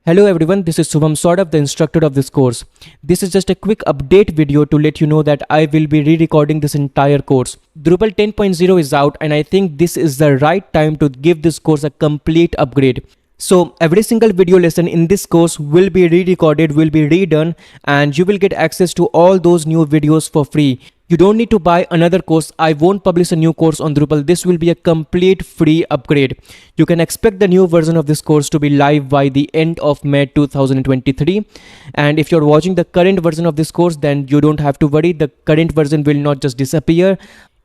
Hello everyone, this is Subham, sort of the instructor of this course. This is just a quick update video to let you know that I will be re-recording this entire course. Drupal 10.0 is out and I think this is the right time to give this course a complete upgrade. So every single video lesson in this course will be re-recorded, will be redone, and you will get access to all those new videos for free. You don't need to buy another course. I won't publish a new course on Drupal. This will be a complete free upgrade. You can expect the new version of this course to be live by the end of May 2023. And if you're watching the current version of this course, then you don't have to worry. The current version will not just disappear.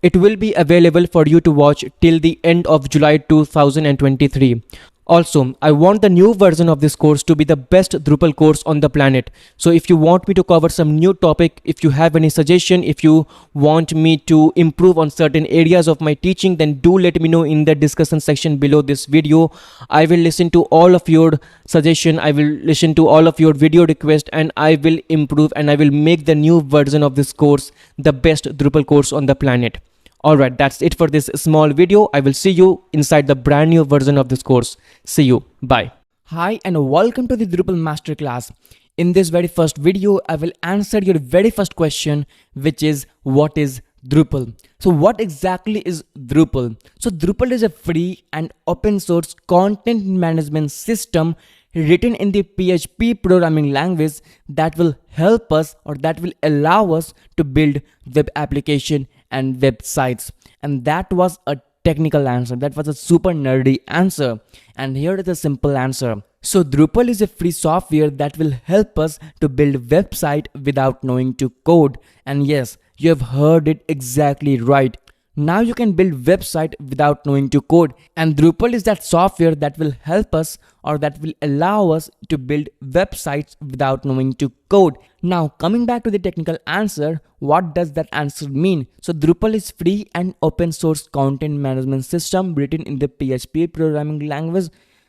It will be available for you to watch till the end of July 2023. Also, I want the new version of this course to be the best Drupal course on the planet. So if you want me to cover some new topic, if you have any suggestion, if you want me to improve on certain areas of my teaching, then do let me know in the discussion section below this video. I will listen to all of your suggestion, I will listen to all of your video requests, and I will improve and I will make the new version of this course the best Drupal course on the planet. Alright, that's it for this small video. I will see you inside the brand new version of this course. See you. Bye. Hi and welcome to the Drupal Masterclass. In this very first video, I will answer your very first question, which is what is Drupal? So what exactly is Drupal? So Drupal is a free and open source content management system written in the PHP programming language that will help us, or that will allow us to build web application and websites. And that was a technical answer. That was a super nerdy answer. And here is a simple answer. So Drupal is a free software that will help us to build website without knowing to code. And yes, you have heard it exactly right. Now you can build website without knowing to code, and Drupal is that software that will help us, or that will allow us to build websites without knowing to code. Now coming back to the technical answer, what does that answer mean? So Drupal is free and open source content management system written in the PHP programming language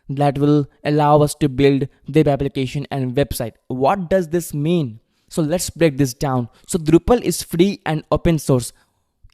that will allow us to build web application and website. What does this mean? So let's break this down. So Drupal is free and open source.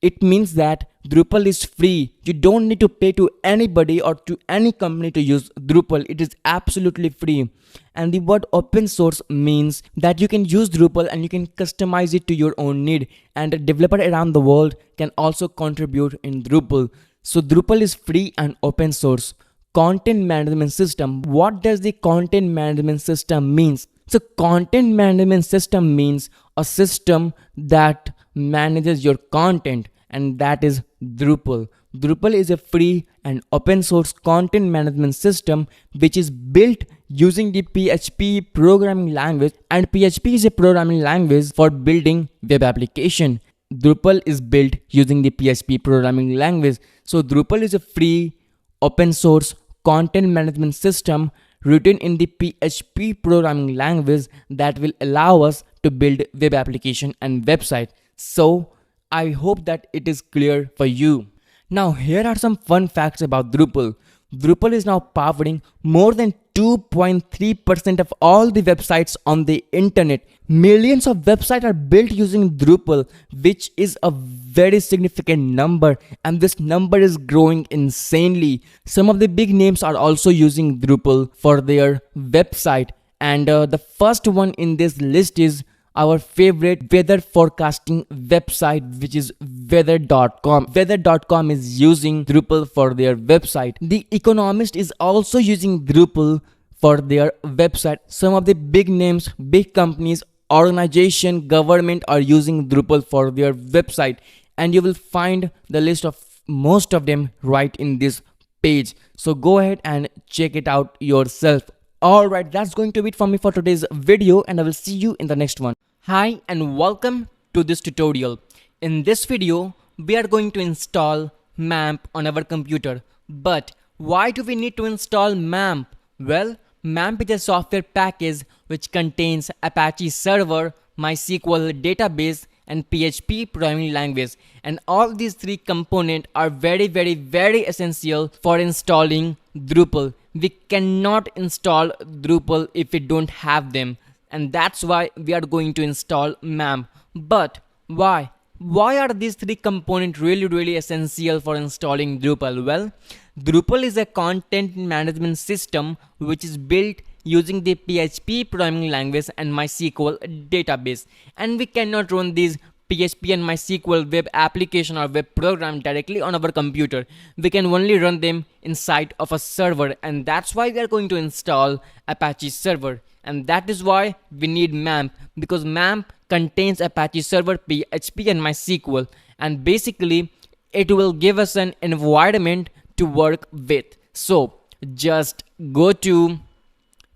It means that Drupal is free. You don't need to pay to anybody or to any company to use Drupal. It is absolutely free. And the word open source means that you can use Drupal and you can customize it to your own need. And a developer around the world can also contribute in Drupal. So Drupal is free and open source. Content management system. What does the content management system means? So content management system means a system that manages your content, and that is Drupal. Drupal is a free and open source content management system which is built using the PHP programming language, and PHP is a programming language for building web application. Drupal is built using the PHP programming language. So Drupal is a free open source content management system written in the PHP programming language that will allow us to build web application and website. So I hope that it is clear for you. Now here are some fun facts about Drupal. Drupal is now powering more than 2.3% of all the websites on the internet. Millions of websites are built using Drupal, which is a very significant number, and this number is growing insanely. Some of the big names are also using Drupal for their website, and the first one in this list is our favorite weather forecasting website, which is weather.com. Weather.com is using Drupal for their website. The Economist is also using Drupal for their website. Some of the big names, big companies, organization, government are using Drupal for their website, and you will find the list of most of them right in this page. So go ahead and check it out yourself. Alright, that's going to be it for me for today's video, and I will see you in the next one. Hi and welcome to this tutorial. In this video, we are going to install MAMP on our computer. But why do we need to install MAMP? Well, MAMP is a software package which contains Apache server, MySQL database, and PHP programming language. And all these three components are very essential for installing Drupal. We cannot install Drupal if we don't have them. And that's why we are going to install MAMP. But why? Why are these three components really essential for installing Drupal? Well, Drupal is a content management system which is built using the PHP programming language and MySQL database, and we cannot run these PHP and MySQL web application or web program directly on our computer. We can only run them inside of a server, and that's why we are going to install Apache server. And that is why we need MAMP, because MAMP contains Apache server, PHP and MySQL, and basically it will give us an environment to work with. So just go to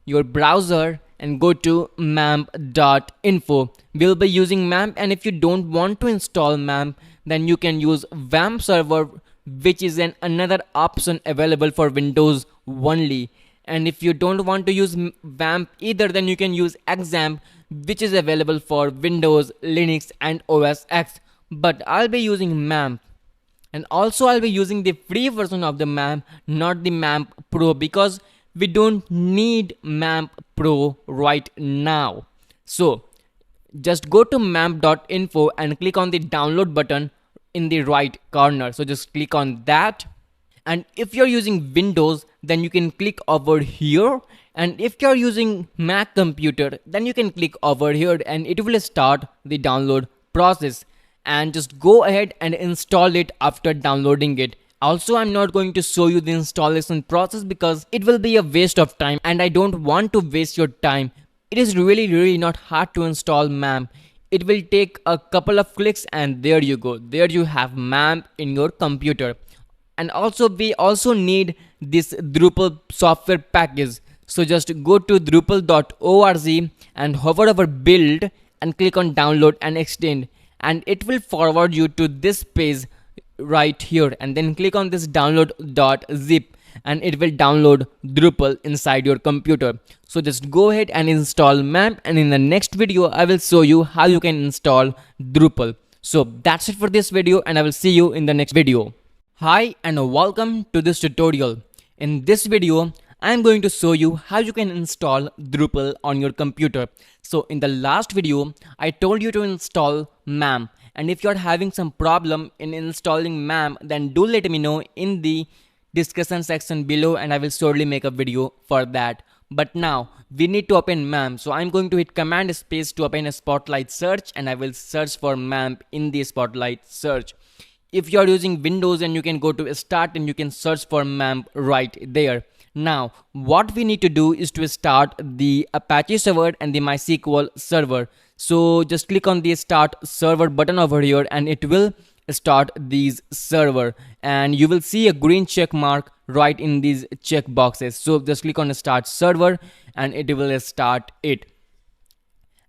your browser and go to mamp.info. We'll be using MAMP, and if you don't want to install MAMP, then you can use WAMP server, which is another option available for Windows only. And if you don't want to use WAMP either, then you can use XAMPP, which is available for Windows, Linux and OS X. But I'll be using MAMP. And also I'll be using the free version of the MAMP, not the MAMP Pro, because we don't need MAMP Pro right now. So just go to mamp.info and click on the download button in the right corner. So just click on that. And if you're using Windows, then you can click over here. And if you're using Mac computer, then you can click over here and it will start the download process. And just go ahead and install it after downloading it. Also, I'm not going to show you the installation process because it will be a waste of time, and I don't want to waste your time. It is really not hard to install MAMP. It will take a couple of clicks and there you go. There you have MAMP in your computer. And also we also need this Drupal software package. So just go to drupal.org and hover over build and click on download and extend. And it will forward you to this page right here, and then click on this download.zip and it will download Drupal inside your computer. So just go ahead and install MAMP, and in the next video I will show you how you can install Drupal. So that's it for this video, and I will see you in the next video. Hi and welcome to this tutorial. In this video I am going to show you how you can install Drupal on your computer. So in the last video I told you to install MAMP, and if you're having some problem in installing MAMP, then do let me know in the discussion section below and I will surely make a video for that. But now we need to open MAMP, so I'm going to hit command space to open a Spotlight search, and I will search for MAMP in the Spotlight search. If you're using Windows, and you can go to start and you can search for MAMP right there. Now what we need to do is to start the Apache server and the MySQL server. So just click on the start server button over here and it will start these server, and you will see a green check mark right in these check boxes. So just click on start server and it will start it.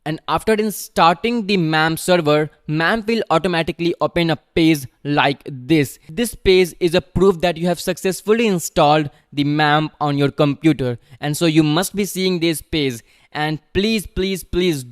And after starting the MAMP server, MAMP will automatically open a page like this. This page is a proof that you have successfully installed the MAMP on your computer. And so you must be seeing this page. And please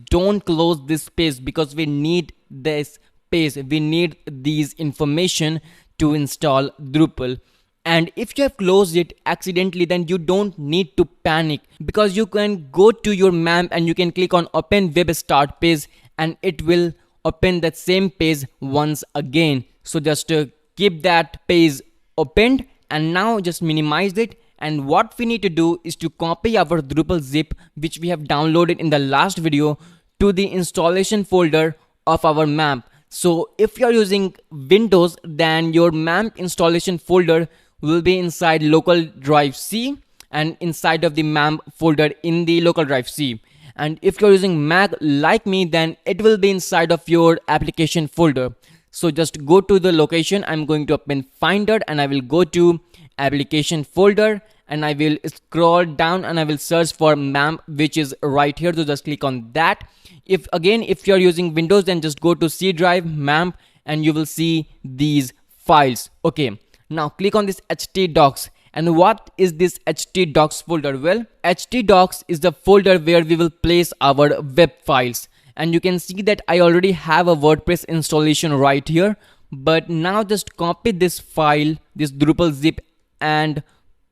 don't close this page, because we need this page. We need these information to install Drupal. And if you have closed it accidentally, then you don't need to panic, because you can go to your MAMP and you can click on open web start page and it will open that same page once again. So just keep that page opened, and now just minimize it. And what we need to do is to copy our Drupal zip, which we have downloaded in the last video, to the installation folder of our MAMP. So if you're using Windows, then your MAMP installation folder will be inside local drive C and inside of the MAMP folder in the local drive C. And if you're using Mac like me, then it will be inside of your application folder. So just go to the location. I'm going to open Finder and I will go to application folder and I will scroll down and I will search for MAMP, which is right here. So just click on that. If you're using Windows, then just go to C drive, MAMP, and you will see these files. Okay. Now click on this htdocs. And what is this htdocs folder? Well, htdocs is the folder where we will place our web files. And you can see that I already have a WordPress installation right here. But now just copy this file, this Drupal zip, and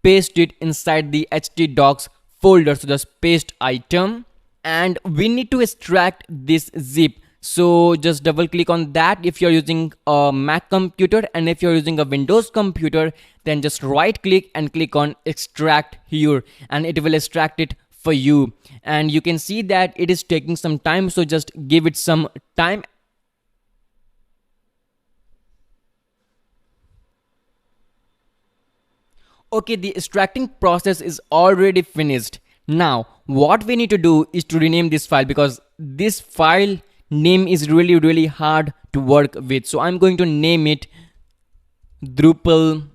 paste it inside the htdocs folder. So just paste item, and we need to extract this zip. So just double click on that if you're using a Mac computer, and if you're using a Windows computer, then just right click and click on extract here, and it will extract it for you, and you can see that it is taking some time, so just give it some time. Okay, the extracting process is already finished. Now what we need to do is to rename this file, because this file name is really hard to work with. So I'm going to name it Drupal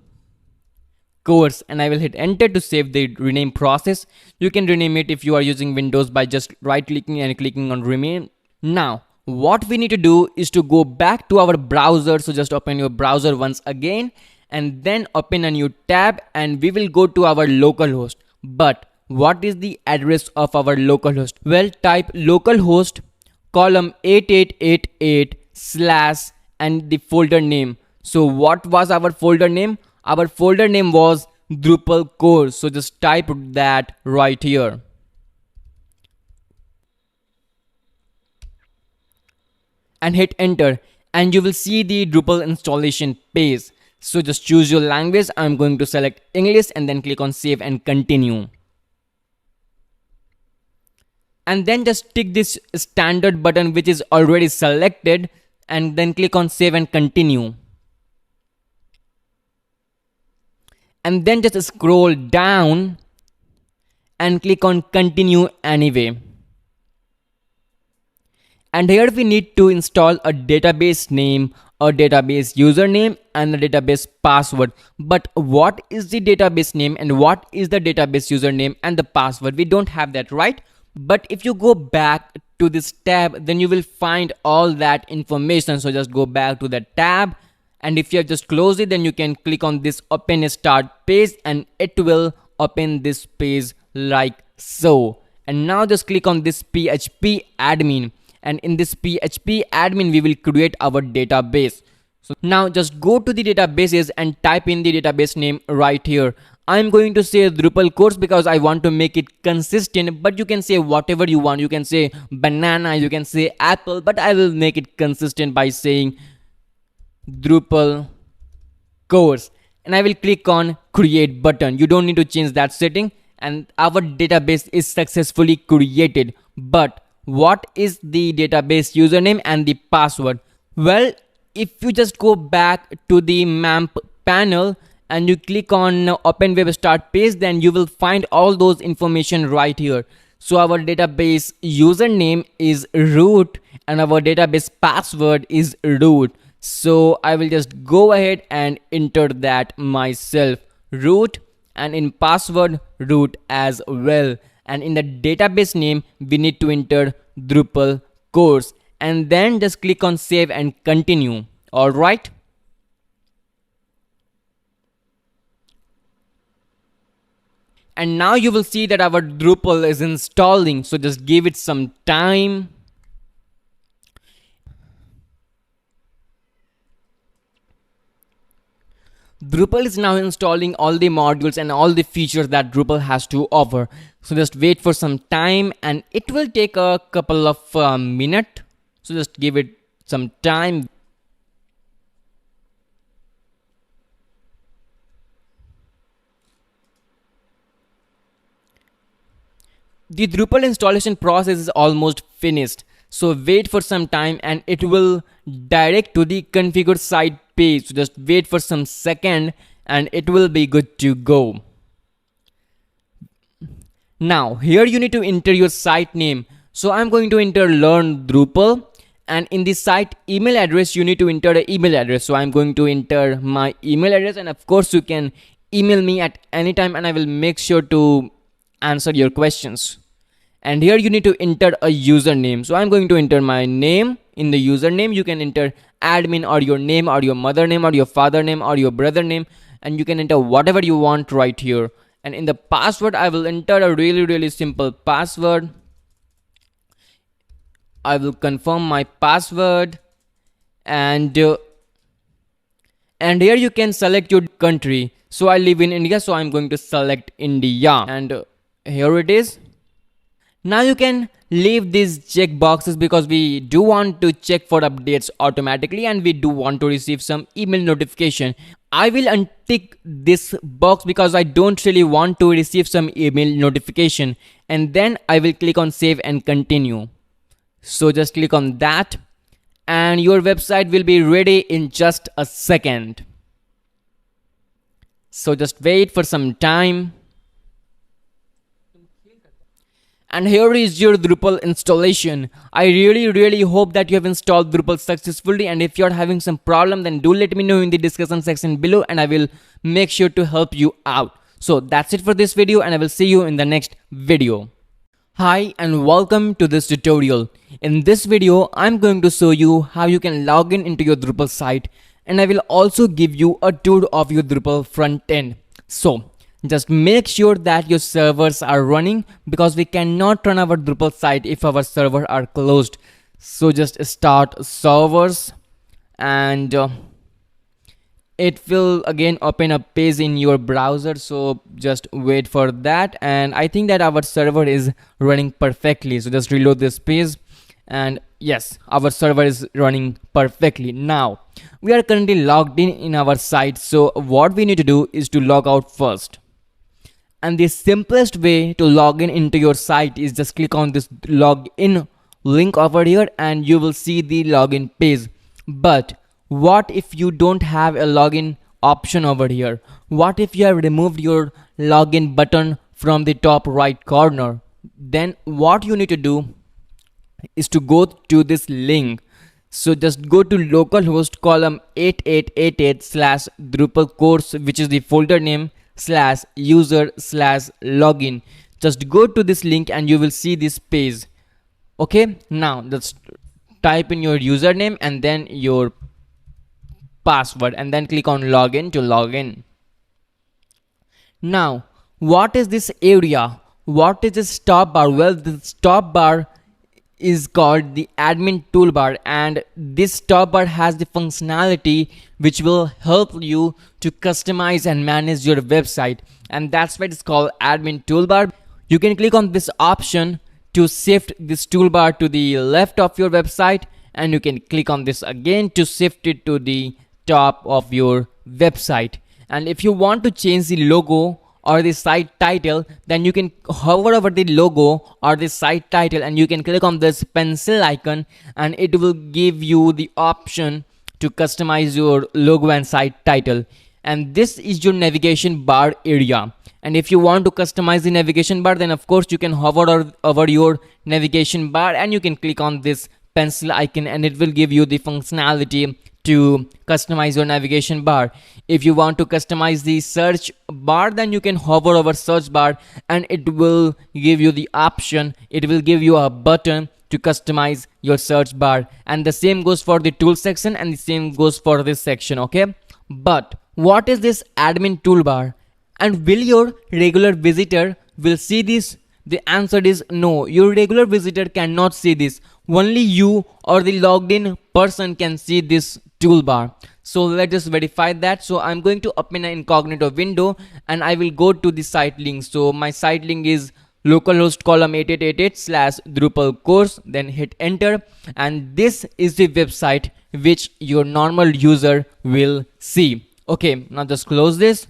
course, and I will hit enter to save the rename process. You can rename it if you are using Windows by just right clicking and clicking on rename. Now what we need to do is to go back to our browser. So just open your browser once again and then open a new tab, and we will go to our localhost. But what is the address of our localhost? Well, type localhost column 8888 slash and the folder name. So what was our folder name? Our folder name was Drupal course. So just type that right here and hit enter, and you will see the Drupal installation page. So just choose your language. I'm going to select English and then click on save and continue. And then just tick this standard button which is already selected, and then click on save and continue. And then just scroll down and click on continue anyway. And here we need to install a database name, a database username, and a database password. But what is the database name and what is the database username and the password? We don't have that, right? But if you go back to this tab, then you will find all that information. So just go back to the tab, and if you have just closed it, then you can click on this open a start page, and it will open this page like so. And now just click on this PHP admin, and in this PHP admin we will create our database. So now just go to the databases and type in the database name right here. I'm going to say Drupal course because I want to make it consistent, but you can say whatever you want. You can say banana, you can say apple, but I will make it consistent by saying Drupal course, and I will click on create button. You don't need to change that setting, and our database is successfully created. But what is the database username and the password? Well, if you just go back to the map panel and you click on open web start page, then you will find all those information right here. So our database username is root and our database password is root. So I will just go ahead and enter that myself, root, and in password root as well. And in the database name we need to enter Drupal course, and then just click on save and continue. All right. And now you will see that our Drupal is installing. So just give it some time. Drupal is now installing all the modules and all the features that Drupal has to offer. So just wait for some time, and it will take a couple of minutes. So just give it some time. The Drupal installation process is almost finished. So wait for some time and it will direct to the configure site page. So just wait for some second and it will be good to go. Now here you need to enter your site name. So I'm going to enter learn Drupal, and in the site email address you need to enter the email address. So I'm going to enter my email address, and of course you can email me at any time and I will make sure to answer your questions. And here you need to enter a username. So I'm going to enter my name. In the username you can enter admin or your name or your mother name or your father name or your brother name, and you can enter whatever you want right here. And in the password I will enter a really simple password. I will confirm my password, and here you can select your country. So I live in India, so I'm going to select India, and here it is. Now you can leave these check boxes because we do want to check for updates automatically and we do want to receive some email notification. I will untick this box because I don't really want to receive some email notification, and then I will click on save and continue. So just click on that and your website will be ready in just a second. So just wait for some time. And here is your Drupal installation. I really hope that you have installed Drupal successfully, and if you are having some problem, then do let me know in the discussion section below and I will make sure to help you out. So that's it for this video and I will see you in the next video. Hi and welcome to this tutorial. In this video, I'm going to show you how you can log in into your Drupal site, and I will also give you a tour of your Drupal front end. So just make sure that your servers are running because we cannot run our Drupal site if our servers are closed. So just start servers and it will again open a page in your browser. So just wait for that, and I think that our server is running perfectly. So just reload this page and yes, our server is running perfectly. Now we are currently logged in our site. So what we need to do is to log out first. And the simplest way to log in into your site is just click on this login link over here and you will see the login page. But what if you don't have a login option over here? What if you have removed your login button from the top right corner? Then what you need to do is to go to this link. So just go to localhost column 8888 / Drupal course, which is the folder name /user/login. Just go to this link and you will see this page. Okay, now just type in your username and then your password and then click on login to login. Now what is this area? What is this top bar? Well, this top bar is called the admin toolbar, and this top bar has the functionality which will help you to customize and manage your website, and that's why it's called admin toolbar. You can click on this option to shift this toolbar to the left of your website, and you can click on this again to shift it to the top of your website. And if you want to change the logo or the site title, then you can hover over the logo or the site title and you can click on this pencil icon and it will give you the option to customize your logo and site title. And this is your navigation bar area. And if you want to customize the navigation bar, then of course you can hover over your navigation bar and you can click on this pencil icon and it will give you the functionality to customize your navigation bar. If you want to customize the search bar, then you can hover over search bar and it will give you the option, it will give you a button to customize your search bar. And the same goes for the tool section and the same goes for this section. Okay, but what is this admin toolbar, and will your regular visitor will see this? The answer is no. Your regular visitor cannot see this. Only you or the logged in person can see this toolbar. So let us verify that. So I'm going to open an incognito window and I will go to the site link. So my site link is localhost column 8888 / Drupal course, then hit enter, and this is the website which your normal user will see. Okay, now just close this.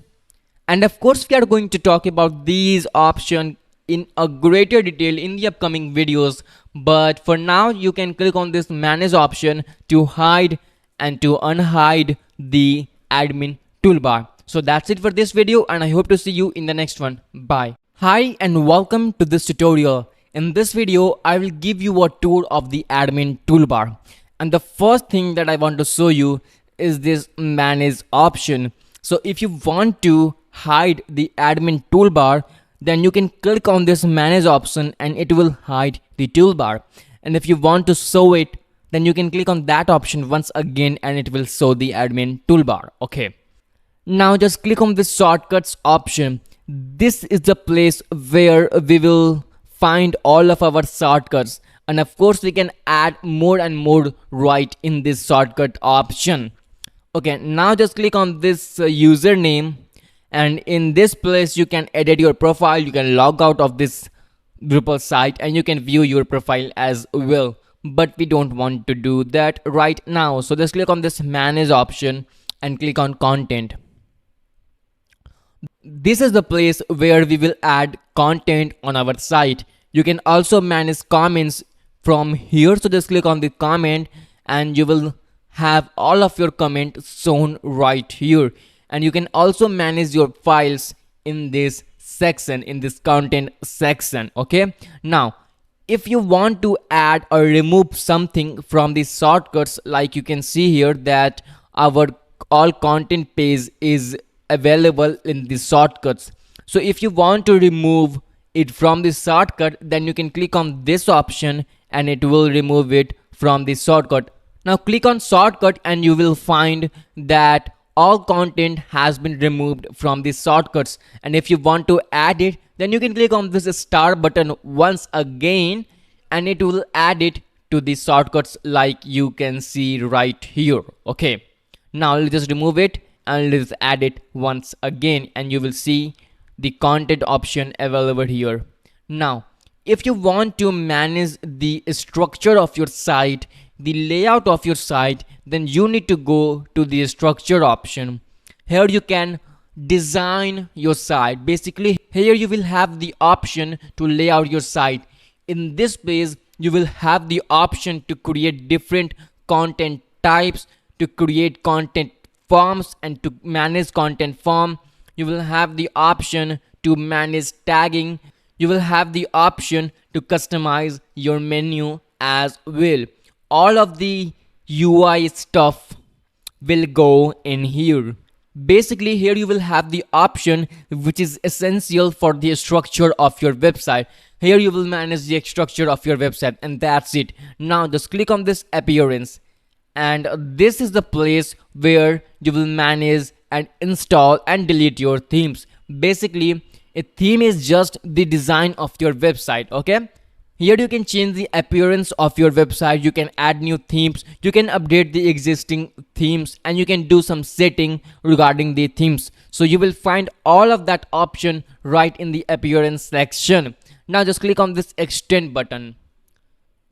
And of course we are going to talk about these options in a greater detail in the upcoming videos, but for now you can click on this manage option to hide and to unhide the admin toolbar. So that's it for this video and I hope to see you in the next one. Bye. Hi and welcome to this tutorial. In this video I will give you a tour of the admin toolbar, and the first thing that I want to show you is this manage option. So if you want to hide the admin toolbar, then you can click on this manage option and it will hide the toolbar. And if you want to show it, then you can click on that option once again and it will show the admin toolbar. Okay, now just click on this shortcuts option. This is the place where we will find all of our shortcuts, and of course we can add more and more right in this shortcut option. Okay, now just click on this username, and in this place you can edit your profile, you can log out of this Drupal site and you can view your profile as well. But we don't want to do that right now. So just click on this manage option and click on content. This is the place where we will add content on our site. You can also manage comments from here. So just click on the comment and you will have all of your comments shown right here. And you can also manage your files in this section, in this content section. Okay, now if you want to add or remove something from these shortcuts, like you can see here that our all content page is available in the shortcuts. So if you want to remove it from the shortcut, then you can click on this option and it will remove it from the shortcut. Now click on shortcut and you will find that all content has been removed from the shortcuts. And if you want to add it, then you can click on this star button once again and it will add it to the shortcuts, like you can see right here. Okay, now let's just remove it and let's add it once again and you will see the content option available here. Now if you want to manage the structure of your site, the layout of your site, then you need to go to the structure option. Here you can design your site. Basically here you will have the option to lay out your site. In this page you will have the option to create different content types, to create content forms and to manage content form. You will have the option to manage tagging. You will have the option to customize your menu as well. All of the UI stuff will go in here. Basically here you will have the option which is essential for the structure of your website. Here you will manage the structure of your website and that's it. Now just click on this appearance and this is the place where you will manage and install and delete your themes. Basically a theme is just the design of your website. Okay, here you can change the appearance of your website, you can add new themes, you can update the existing themes and you can do some setting regarding the themes. So you will find all of that option right in the appearance section. Now just click on this extend button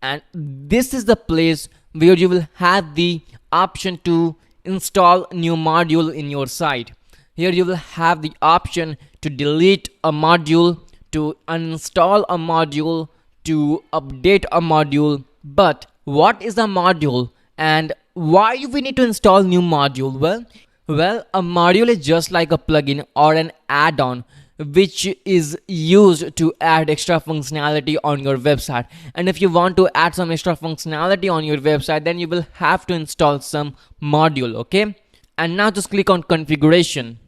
and this is the place where you will have the option to install new module in your site. Here you will have the option to delete a module, to uninstall a module, to update a module. But what is a module and why we need to install new module? Well, a module is just like a plugin or an add-on which is used to add extra functionality on your website. And if you want to add some extra functionality on your website, then you will have to install some module. Okay, and now just click on configuration.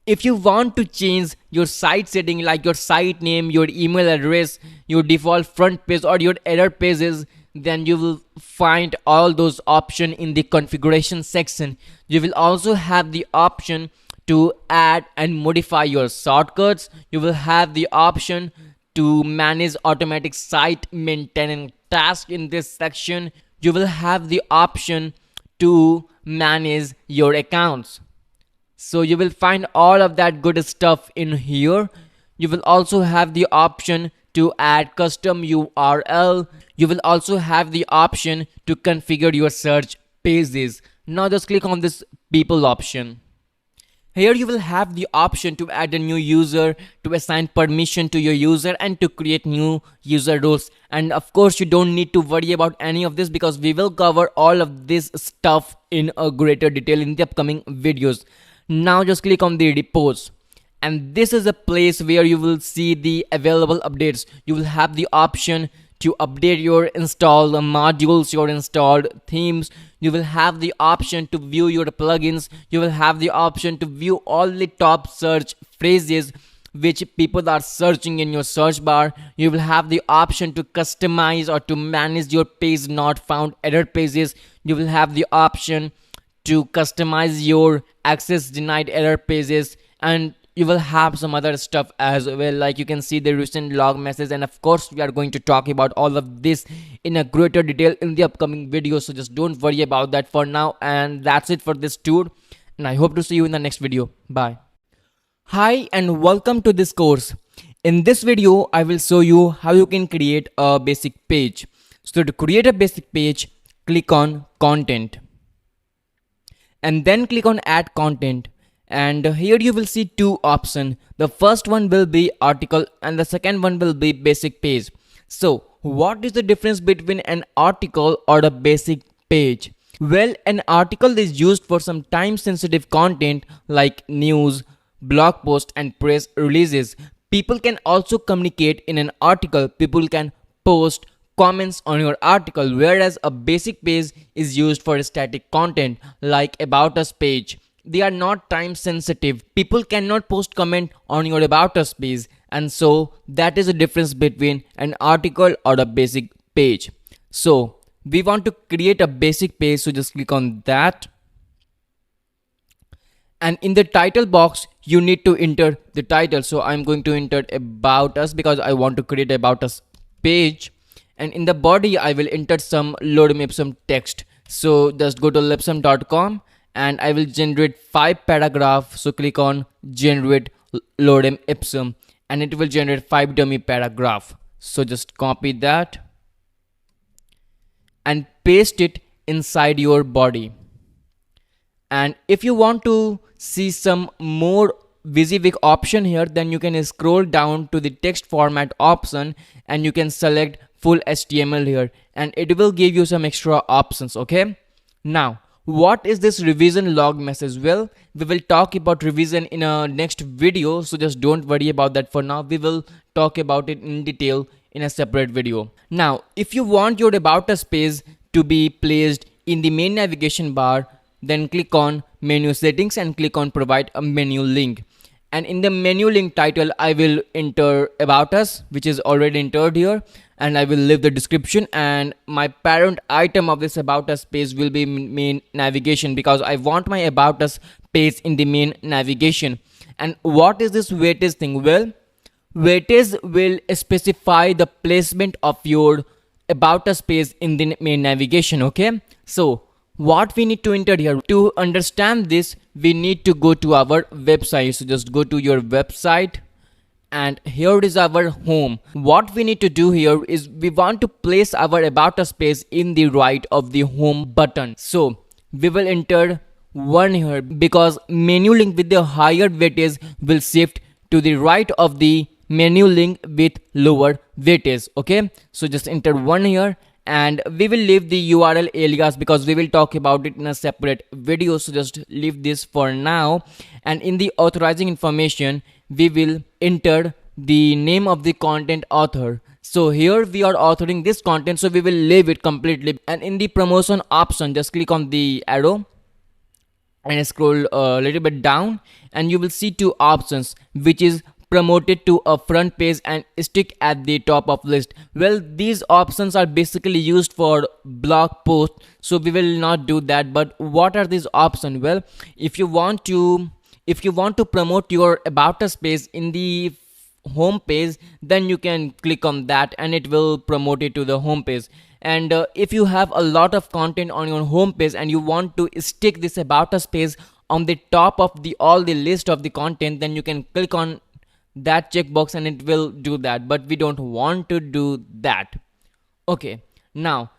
If you want to change your site setting, like your site name, your email address, your default front page or your error pages, then you will find all those options in the configuration section. You will also have the option to add and modify your shortcuts. You will have the option to manage automatic site maintenance tasks in this section. You will have the option to manage your accounts. So you will find all of that good stuff in here. You will also have the option to add custom URL. You will also have the option to configure your search pages. Now just click on this people option. Here you will have the option to add a new user, to assign permission to your user and to create new user roles. And of course you don't need to worry about any of this because we will cover all of this stuff in a greater detail in the upcoming videos. Now just click on the repos and this is a place where you will see the available updates. You will have the option to update your installed modules, your installed themes. You will have the option to view your plugins. You will have the option to view all the top search phrases which people are searching in your search bar. You will have the option to customize or to manage your page not found error pages. You will have the option to customize your access denied error pages, and you will have some other stuff as well, like you can see the recent log message. And of course we are going to talk about all of this in a greater detail in the upcoming video, so just don't worry about that for now. And that's it for this tour and I hope to see you in the next video. Bye. Hi and welcome to this course. In this video, I will show you how you can create a basic page. So to create a basic page, click on content and then click on add content. And here you will see two options. The first one will be article and the second one will be basic page. So what is the difference between an article or a basic page? Well, an article is used for some time sensitive content like news, blog post and press releases. People can also communicate in an article. People can post comments on your article, whereas a basic page is used for static content like about us page. They are not time sensitive. People cannot post comment on your about us page, and so that is the difference between an article or a basic page. So we want to create a basic page, so just click on that. And in the title box, you need to enter the title. So I'm going to enter about us because I want to create about us page. And in the body, I will enter some lorem ipsum text. So just go to lipsum.com and I will generate 5 paragraphs. So click on generate lorem ipsum and it will generate 5 dummy paragraph. So just copy that and paste it inside your body. And if you want to see some more WYSIWYG option here, then you can scroll down to the text format option and you can select full HTML here and it will give you some extra options. Okay, now what is this revision log message? Well, we will talk about revision in a next video, so just don't worry about that for now. We will talk about it in detail in a separate video. Now if you want your about us page to be placed in the main navigation bar, then click on menu settings and click on provide a menu link. And in the menu link title, I will enter about us, which is already entered here, and I will leave the description, and my parent item of this about us page will be main navigation because I want my about us page in the main navigation. And what is this weightage thing? Well, weightage will specify the placement of your about us page in the main navigation. Okay, so what we need to enter here to understand this, we need to go to our website. So just go to your website and here is our home. What we need to do here is we want to place our about us page in the right of the home button. So we will enter 1 here because menu link with the higher weightage will shift to the right of the menu link with lower weightage. Okay, so just enter 1 here. And we will leave the URL alias because we will talk about it in a separate video, so just leave this for now. And in the authorizing information, we will enter the name of the content author. So here we are authoring this content, so we will leave it completely. And in the promotion option, just click on the arrow and scroll a little bit down and you will see 2 options, which is promoted to a front page and stick at the top of list. Well, these options are basically used for blog posts, so we will not do that. But what are these options? Well, if you want to promote your about us page in the home page, then you can click on that and it will promote it to the home page. And if you have a lot of content on your home page and you want to stick this about us page on the top of all the list of the content, then you can click on that checkbox and it will do that, but we don't want to do that. Okay, now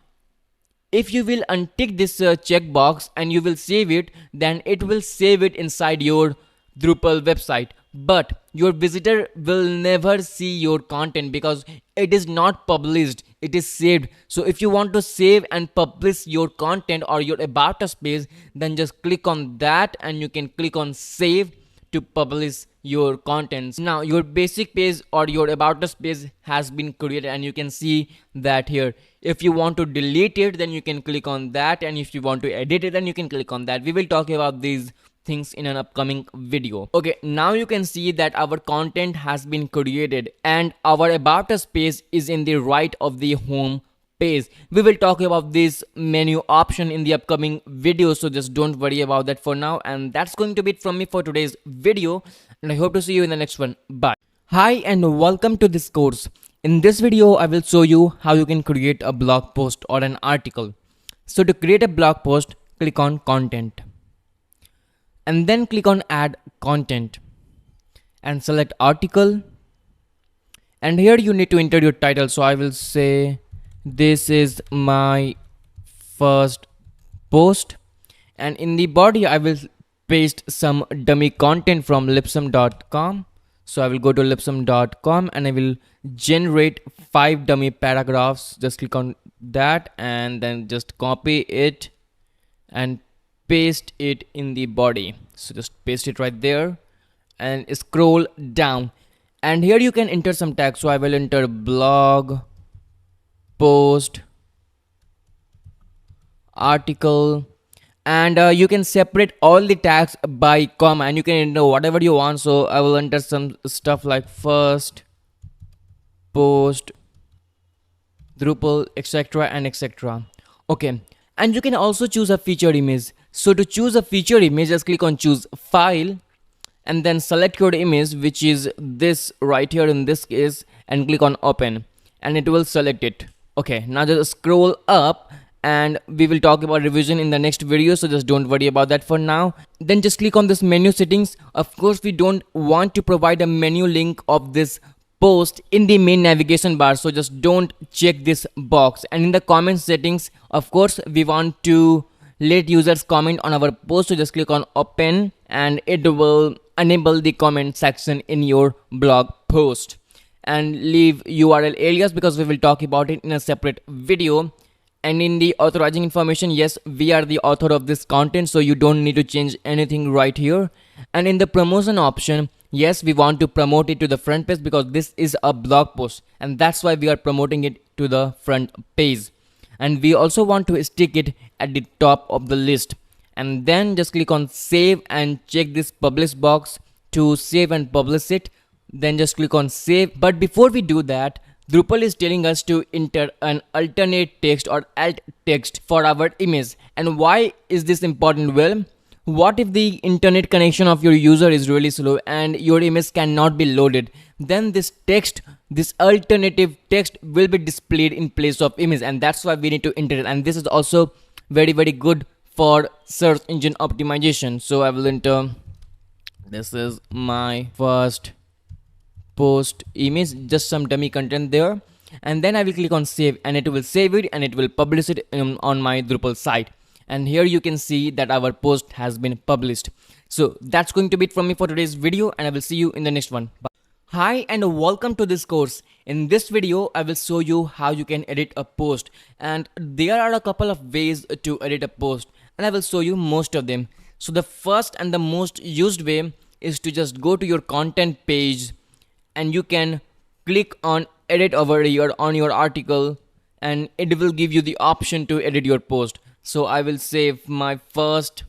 if you will untick this checkbox and you will save it, then it will save it inside your Drupal website, but your visitor will never see your content because it is not published, it is saved. So if you want to save and publish your content or your about us page, then just click on that and you can click on save to publish your contents. Now your basic page or your about us page has been created and you can see that here. If you want to delete it, then you can click on that, and if you want to edit it, then you can click on that. We will talk about these things in an upcoming video. Okay, now you can see that our content has been created and our about us page is in the right of the home page. We will talk about this menu option in the upcoming video, so just don't worry about that for now. And that's going to be it from me for today's video, and I hope to see you in the next one. Bye. Hi and welcome to this course. In this video, I will show you how you can create a blog post or an article. So to create a blog post, click on content and then click on add content and select article and here you need to enter your title. So I will say this is my first post, and in the body I will paste some dummy content from lipsum.com. So I will go to lipsum.com and I will generate 5 dummy paragraphs. Just click on that and then just copy it and paste it in the body. So just paste it right there and scroll down, and here you can enter some tags. So I will enter blog, post, article, and you can separate all the tags by comma, and you can enter whatever you want. So I will enter some stuff like first post, Drupal, etc. and etc. Okay, and you can also choose a feature image. So to choose a feature image, just click on choose file and then select your image, which is this right here in this case, and click on open, and it will select it. Okay, now just scroll up, and we will talk about revision in the next video, so just don't worry about that for now. Then just click on this menu settings. Of course, we don't want to provide a menu link of this post in the main navigation bar, so just don't check this box. And in the comment settings, of course, we want to let users comment on our post, so just click on open, and it will enable the comment section in your blog post. And leave URL alias because we will talk about it in a separate video. And in the authorizing information, yes, we are the author of this content, so you don't need to change anything right here. And in the promotion option, yes, we want to promote it to the front page because this is a blog post, and that's why we are promoting it to the front page. And we also want to stick it at the top of the list. And then just click on save and check this publish box to save and publish it. Then just click on save. But before we do that, Drupal is telling us to enter an alternate text or alt text for our image. And why is this important? Well, what if the internet connection of your user is really slow and your image cannot be loaded? Then this text, this alternative text will be displayed in place of image, and that's why we need to enter it. And this is also very good for search engine optimization. So I will enter, this is my first post image, just some dummy content there, and then I will click on save, and it will save it and it will publish it on my Drupal site. And here you can see that our post has been published. So that's going to be it from me for today's video, and I will see you in the next one. Bye. Hi and welcome to this course. In this video I will show you how you can edit a post, and there are a couple of ways to edit a post, and I will show you most of them. So the first and the most used way is to just go to your content page, and you can click on edit over here on your article, and it will give you the option to edit your post. So I will save my first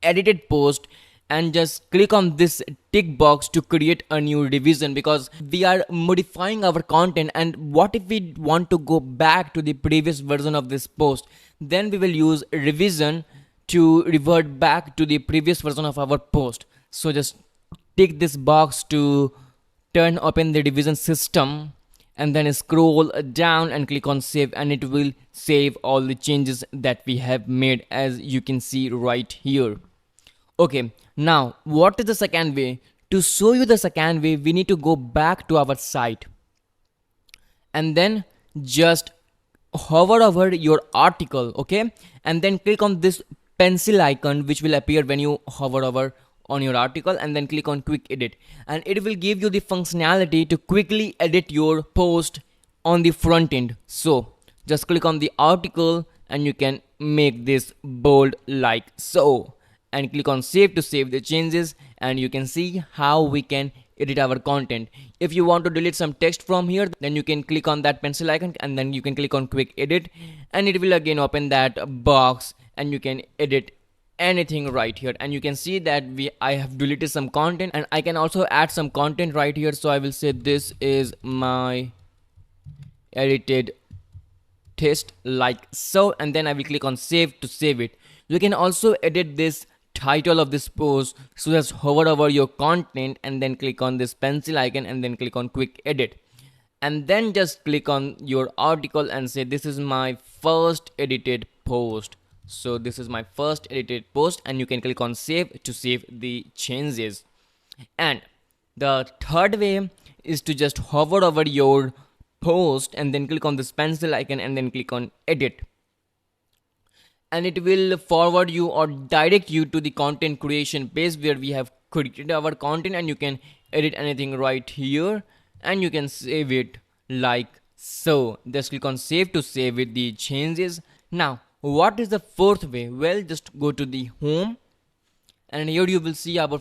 edited post and just click on this tick box to create a new revision, because we are modifying our content. And what if we want to go back to the previous version of this post? Then we will use revision to revert back to the previous version of our post. So just tick this box to turn open the revision system, and then scroll down and click on save, and it will save all the changes that we have made, as you can see right here. Okay, now what is the second way? To show you the second way, we need to go back to our site, and then just hover over your article, okay, and then click on this pencil icon which will appear when you hover over on your article, and then click on quick edit, and it will give you the functionality to quickly edit your post on the front end. So just click on the article and you can make this bold like so, and click on save to save the changes, and you can see how we can edit our content. If you want to delete some text from here, then you can click on that pencil icon, and then you can click on quick edit, and it will again open that box, and you can edit anything right here. And you can see that I have deleted some content, and I can also add some content right here. So I will say this is my edited text like so, and then I will click on save to save it. You can also edit this title of this post, so just hover over your content and then click on this pencil icon, and then click on quick edit, and then just click on your article and say this is my first edited post. So this is my first edited post, and you can click on save to save the changes. And The third way is to just hover over your post and then click on this pencil icon and then click on edit, and it will forward you or direct you to the content creation page where we have created our content, and you can edit anything right here and you can save it like so. Just click on save to save with the changes. Now what is the fourth way? Well, just go to the home and here you will see our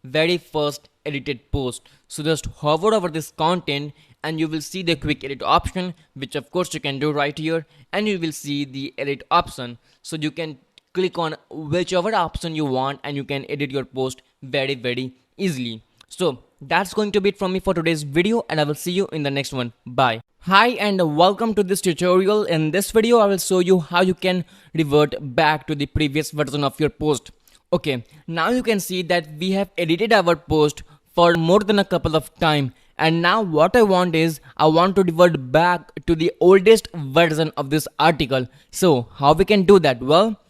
very first edited post. So just hover over this content and you will see the quick edit option, which of course you can do right here, and you will see the edit option. So you can click on whichever option you want and you can edit your post very easily. So that's going to be it from me for today's video, and I will see you in the next one. Bye. Hi and welcome to this tutorial. In this video I will show you how you can revert back to the previous version of your post. Okay, now you can see that we have edited our post for more than a couple of times, and now what I want is I want to revert back to the oldest version of this article. So how we can do that? Well,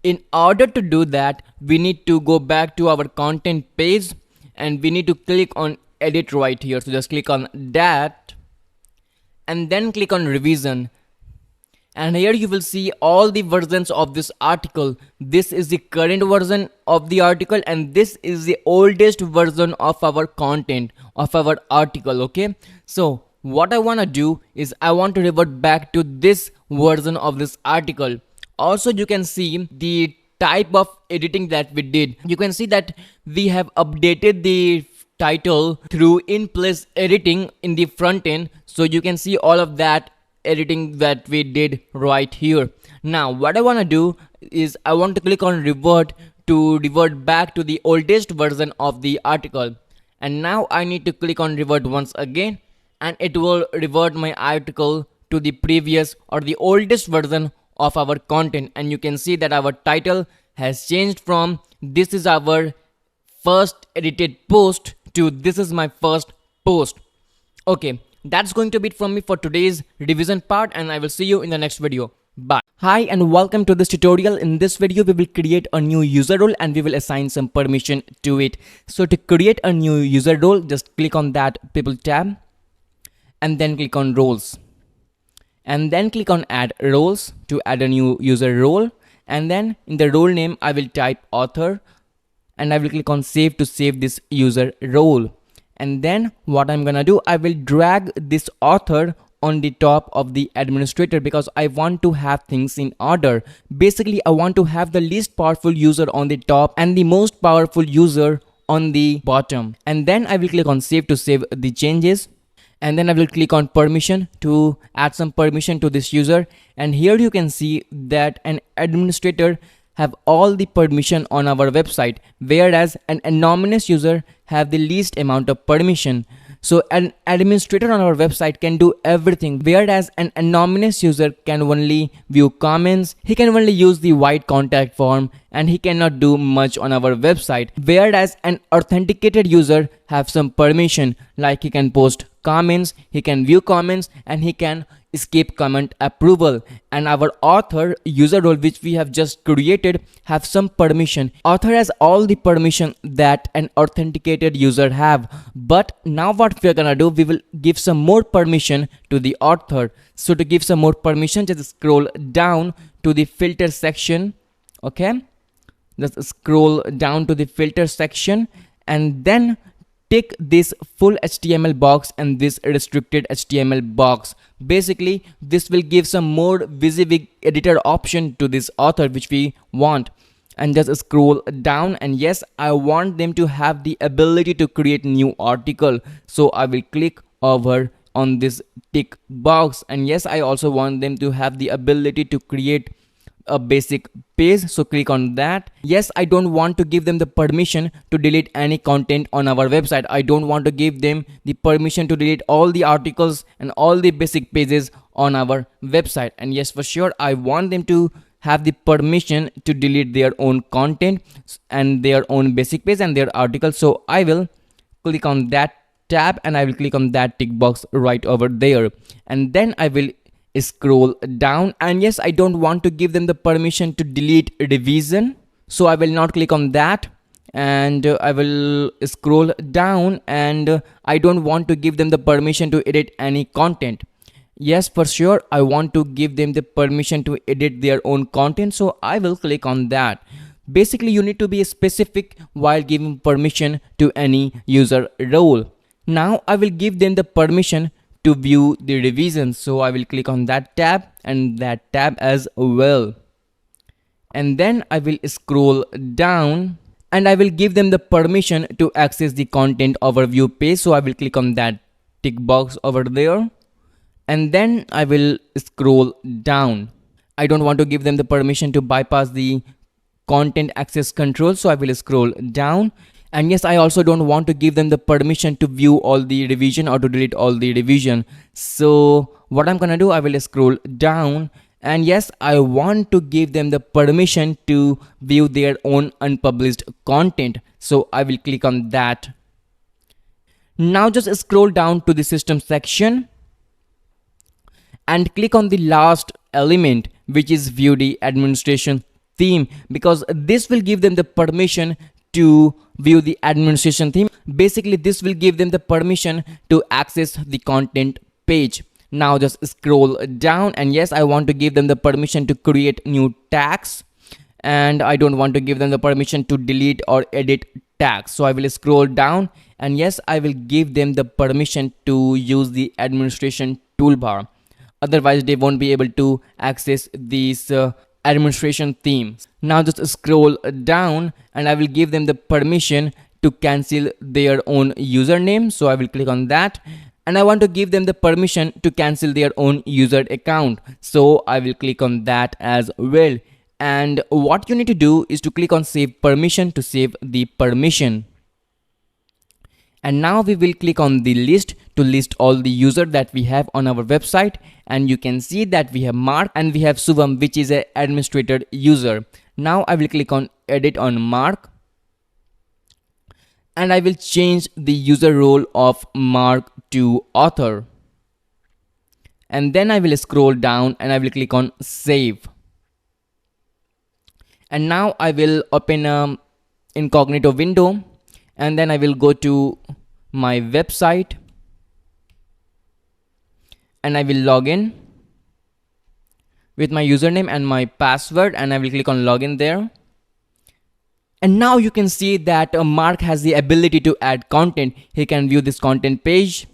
in order to do that, we need to go back to our content page and we need to click on edit right here. So just click on that and then click on revision. And here you will see all the versions of this article. This is the current version of the article and this is the oldest version of our content, of our article. Okay, so what I want to do is I want to revert back to this version of this article. Also you can see the type of editing that we did. You can see that we have updated the title through in-place editing in the front end. So you can see all of that editing that we did right here. Now what I want to do is I want to click on revert to revert back to the oldest version of the article, and now I need to click on revert once again and it will revert my article to the previous or the oldest version of our content. And you can see that our title has changed from this is our first edited post to this is my first post. Okay, that's going to be it from me for today's revision part, and I will see you in the next video. Bye. Hi and welcome to this tutorial. In this video we will create a new user role and we will assign some permission to it. So to create a new user role, just click on that people tab and then click on roles and then click on add roles to add a new user role, and then in the role name I will type author and I will click on save to save this user role. And then what I'm gonna do, I will drag this author on the top of the administrator because I want to have things in order. Basically I want to have the least powerful user on the top and the most powerful user on the bottom. And then I will click on save to save the changes, and then I will click on permission to add some permission to this user. And here you can see that an administrator have all the permission on our website, whereas an anonymous user have the least amount of permission. So an administrator on our website can do everything, whereas an anonymous user can only view comments, he can only use the white contact form, and he cannot do much on our website. Whereas an authenticated user have some permission, like he can post comments, he can view comments, and he can skip comment approval. And our author user role, which we have just created, have some permission. Author has all the permission that an authenticated user have, but now what we are gonna do, we will give some more permission to the author. So to give some more permission, just scroll down to the filter section. Okay, just scroll down to the filter section and then tick this full HTML box and this restricted HTML box. Basically this will give some more visible editor option to this author which we want. And just scroll down, and yes, I want them to have the ability to create new article, so I will click over on this tick box. And yes, I also want them to have the ability to create a basic page, so click on that. Yes, I don't want to give them the permission to delete any content on our website. I don't want to give them the permission to delete all the articles and all the basic pages on our website. And yes, for sure I want them to have the permission to delete their own content and their own basic page and their article. So I will click on that tab and I will click on that tick box right over there, and then I will scroll down. And yes, I don't want to give them the permission to delete revision, so I will not click on that. and I will scroll down, and I don't want to give them the permission to edit any content. Yes, for sure, I want to give them the permission to edit their own content, so I will click on that. Basically, you need to be specific while giving permission to any user role. Now I will give them the permission to view the revisions, so I will click on that tab and that tab as well. And then I will scroll down, and I will give them the permission to access the content overview page, so I will click on that tick box over there. And then I will scroll down. I don't want to give them the permission to bypass the content access control, so I will scroll down. And yes, I also don't want to give them the permission to view all the revision or to delete all the revision. So what I'm gonna do, I will scroll down, and yes, I want to give them the permission to view their own unpublished content, so I will click on that. Now just scroll down to the system section and click on the last element, which is view the administration theme, because this will give them the permission to view the administration theme. Basically, this will give them the permission to access the content page. Now just scroll down, and yes, I want to give them the permission to create new tags, and I don't want to give them the permission to delete or edit tags, so I will scroll down, and yes, I will give them the permission to use the administration toolbar. Otherwise they won't be able to access these administration themes. Now just scroll down, and I will give them the permission to cancel their own username, so I will click on that. And I want to give them the permission to cancel their own user account, so I will click on that as well. And what you need to do is to click on save permission to save the permission. And now we will click on the list to list all the users that we have on our website, and you can see that we have Mark and we have Suvam, which is an administrator user. Now I will click on edit on Mark, and I will change the user role of Mark to author. And then I will scroll down and I will click on save. And now I will open an incognito window, and then I will go to my website and I will log in with my username and my password, and I will click on login there. And now you can see that Mark has the ability to add content. He can view this content page,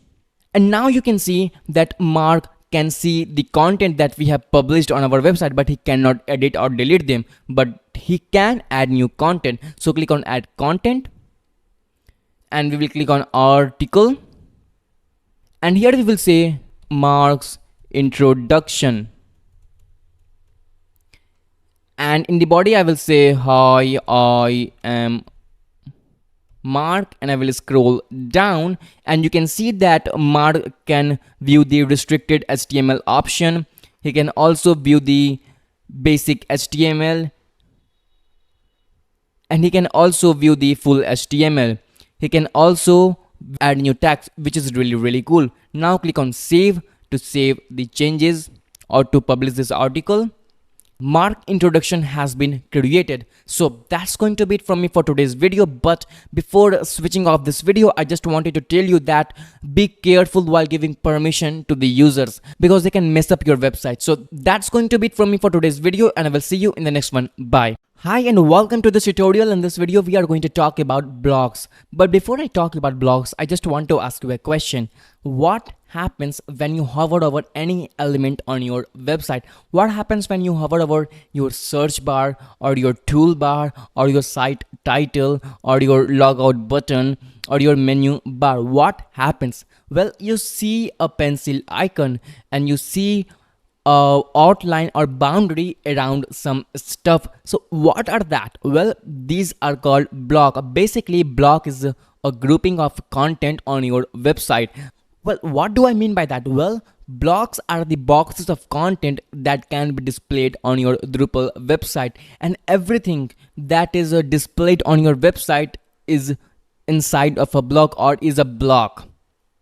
and now you can see that Mark can see the content that we have published on our website, but he cannot edit or delete them, but he can add new content. So click on add content, and we will click on article, and here we will say Mark's introduction, and in the body I will say hi, I am Mark, and I will scroll down, and you can see that Mark can view the restricted HTML option. He can also view the basic HTML, and he can also view the full HTML. He can also add new tags, which is really cool. Now click on save to save the changes or to publish this article. Mark introduction has been created. So that's going to be it from me for today's video. But before switching off this video, I just wanted to tell you that be careful while giving permission to the users, because they can mess up your website. So that's going to be it from me for today's video, and I will see you in the next one. Bye. Hi and welcome to this tutorial. In this video we are going to talk about blogs. But before I talk about blogs, I just want to ask you a question. What happens when you hover over any element on your website? What happens when you hover over your search bar or your toolbar or your site title or your logout button or your menu bar? What happens? Well, you see a pencil icon and you see outline or boundary around some stuff. So what are that? Well, these are called block. Basically, block is a grouping of content on your website. Well, what do I mean by that? Well, blocks are the boxes of content that can be displayed on your Drupal website, and everything that is displayed on your website is inside of a block or is a block.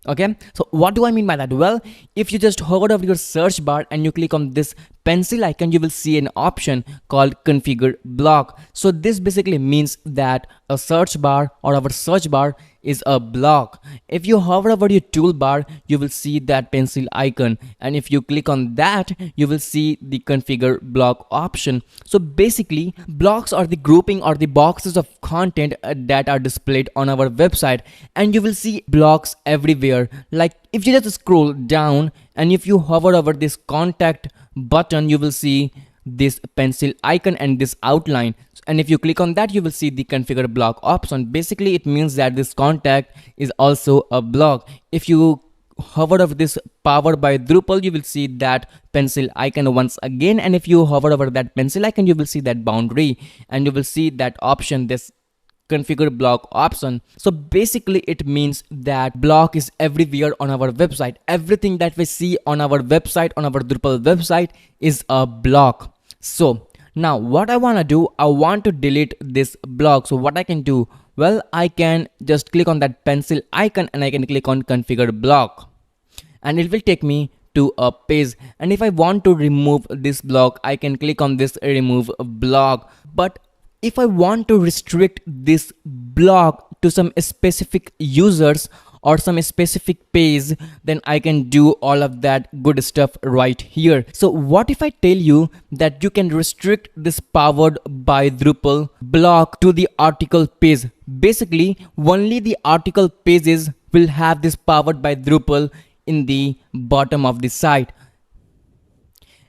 Okay, so what do I mean by that? Well, if you just hover over your search bar and you click on this pencil icon, you will see an option called configure block. So this basically means that a search bar or our search bar is a block. If you hover over your toolbar, you will see that pencil icon, and if you click on that, you will see the configure block option. So basically, blocks are the grouping or the boxes of content that are displayed on our website, and you will see blocks everywhere. Like if you just scroll down and if you hover over this contact button, you will see this pencil icon and this outline, and if you click on that, you will see the configure block option. Basically it means that this contact is also a block. If you hover over this powered by Drupal, you will see that pencil icon once again, and if you hover over that pencil icon, you will see that boundary, and you will see that option, this configure block option. So basically it means that block is everywhere on our website. Everything that we see on our website, on our Drupal website, is a block. So now what I want to do, I want to delete this block. So what I can do, well, I can just click on that pencil icon and I can click on configure block, and it will take me to a page. And if I want to remove this block, I can click on this remove block. But if I want to restrict this block to some specific users or some specific page, then I can do all of that good stuff right here. So what if I tell you that you can restrict this powered by Drupal block to the article page? Basically, only the article pages will have this powered by Drupal in the bottom of the site.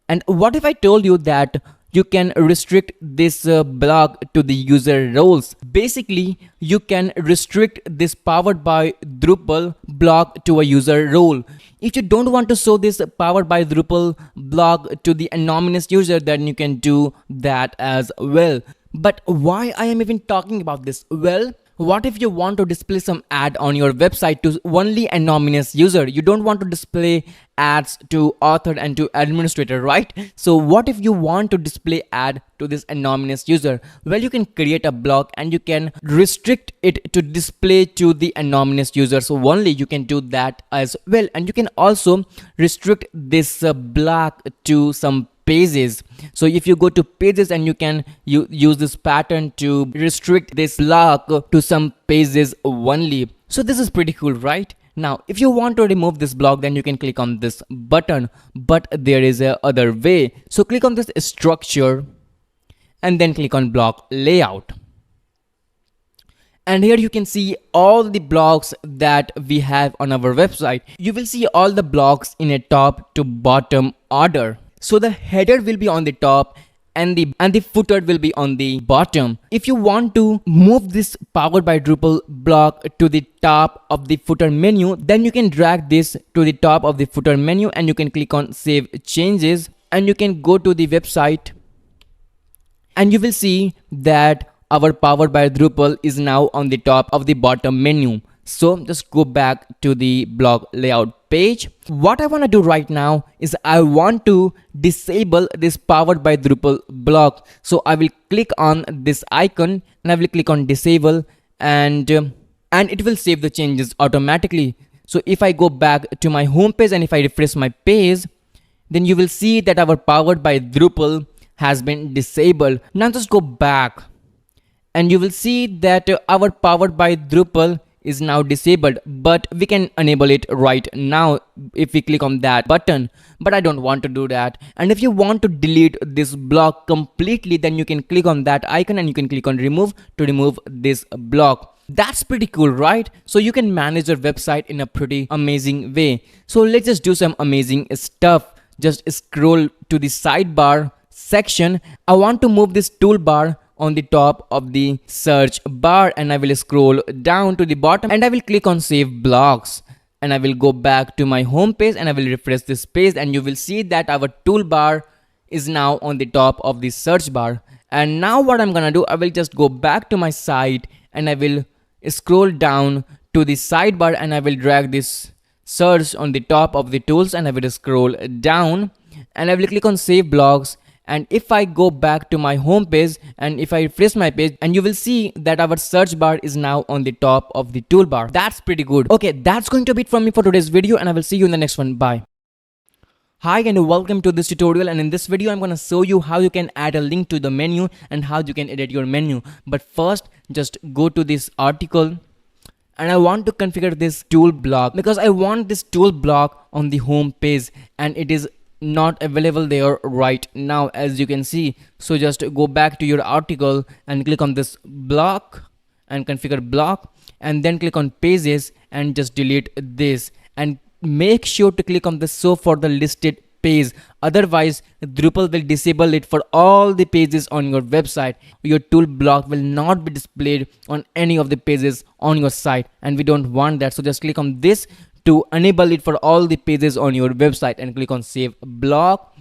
And what if I told you that you can restrict this block to the user roles? Basically, you can restrict this powered by Drupal block to a user role. If you don't want to show this powered by Drupal block to the anonymous user, then you can do that as well. But why I am even talking about this? Well, what if you want to display some ad on your website to only anonymous user? You don't want to display ads to author and to administrator, right? So what if you want to display ad to this anonymous user? Well, you can create a block and you can restrict it to display to the anonymous user. So only you can do that as well. And you can also restrict this block to some pages. So if you go to pages, and you can use this pattern to restrict this block to some pages only. So this is pretty cool, right? Now if you want to remove this block, then you can click on this button, but there is a other way. So click on this structure and then click on block layout. And here you can see all the blocks that we have on our website. You will see all the blocks in a top to bottom order. So the header will be on the top and the footer will be on the bottom. If you want to move this powered by Drupal block to the top of the footer menu, then you can drag this to the top of the footer menu and you can click on save changes, and you can go to the website and you will see that our powered by Drupal is now on the top of the bottom menu. So just go back to the block layout page. What I want to do right now is I want to disable this powered by Drupal block. So I will click on this icon and I will click on disable, and it will save the changes automatically. So if I go back to my home page and if I refresh my page, then you will see that our powered by Drupal has been disabled. Now just go back and you will see that our powered by Drupal is now disabled, but we can enable it right now if we click on that button, but I don't want to do that. And if you want to delete this block completely, then you can click on that icon and you can click on remove to remove this block. That's pretty cool, right? So you can manage your website in a pretty amazing way. So let's just do some amazing stuff. Just scroll to the sidebar section. I want to move this toolbar on the top of the search bar, and I will scroll down to the bottom and I will click on save blocks, and I will go back to my home page and I will refresh this page, and you will see that our toolbar is now on the top of the search bar. And now what I'm gonna do, I will just go back to my site and I will scroll down to the sidebar and I will drag this search on the top of the tools, and I will scroll down and I will click on save blocks. And if I go back to my home page and if I refresh my page, and you will see that our search bar is now on the top of the toolbar. That's pretty good. Okay, that's going to be it from me for today's video, and I will see you in the next one. Bye. Hi and welcome to this tutorial, and in this video I'm going to show you how you can add a link to the menu and how you can edit your menu. But first just go to this article and I want to configure this tool block because I want this tool block on the home page and it is not available there right now, as you can see. So just go back to your article and click on this block and configure block, and then click on pages and just delete this, and make sure to click on the show for the listed page, otherwise Drupal will disable it for all the pages on your website. Your tool block will not be displayed on any of the pages on your site, and we don't want that. So just click on this to enable it for all the pages on your website and click on save block.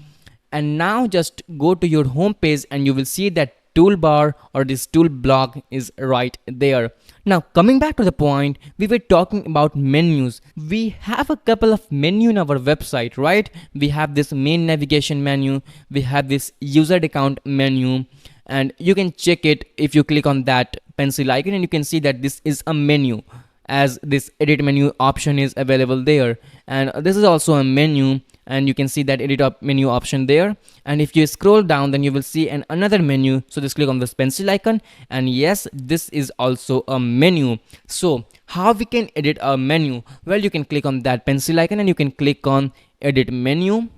And now just go to your home page and you will see that toolbar or this tool block is right there. Now coming back to the point, we were talking about menus. We have a couple of menus in our website, right? We have this main navigation menu, we have this user account menu, and you can check it if you click on that pencil icon, and you can see that this is a menu, as this edit menu option is available there, and this is also a menu, and you can see that edit menu option there. And if you scroll down, then you will see another menu. So just click on this pencil icon, and yes, this is also a menu. So how we can edit a menu? Well, you can click on that pencil icon and you can click on edit menu,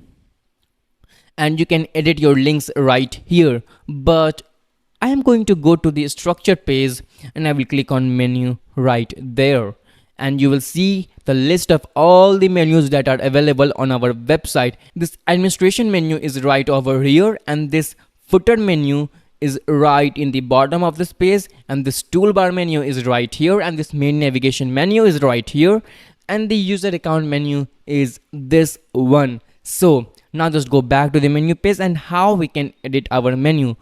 and you can edit your links right here. But I am going to go to the structure page and I will click on menu right there, and you will see the list of all the menus that are available on our website. This administration menu is right over here, and this footer menu is right in the bottom of this page, and this toolbar menu is right here, and this main navigation menu is right here, and the user account menu is this one. So now just go back to the menu page and how we can edit our menu.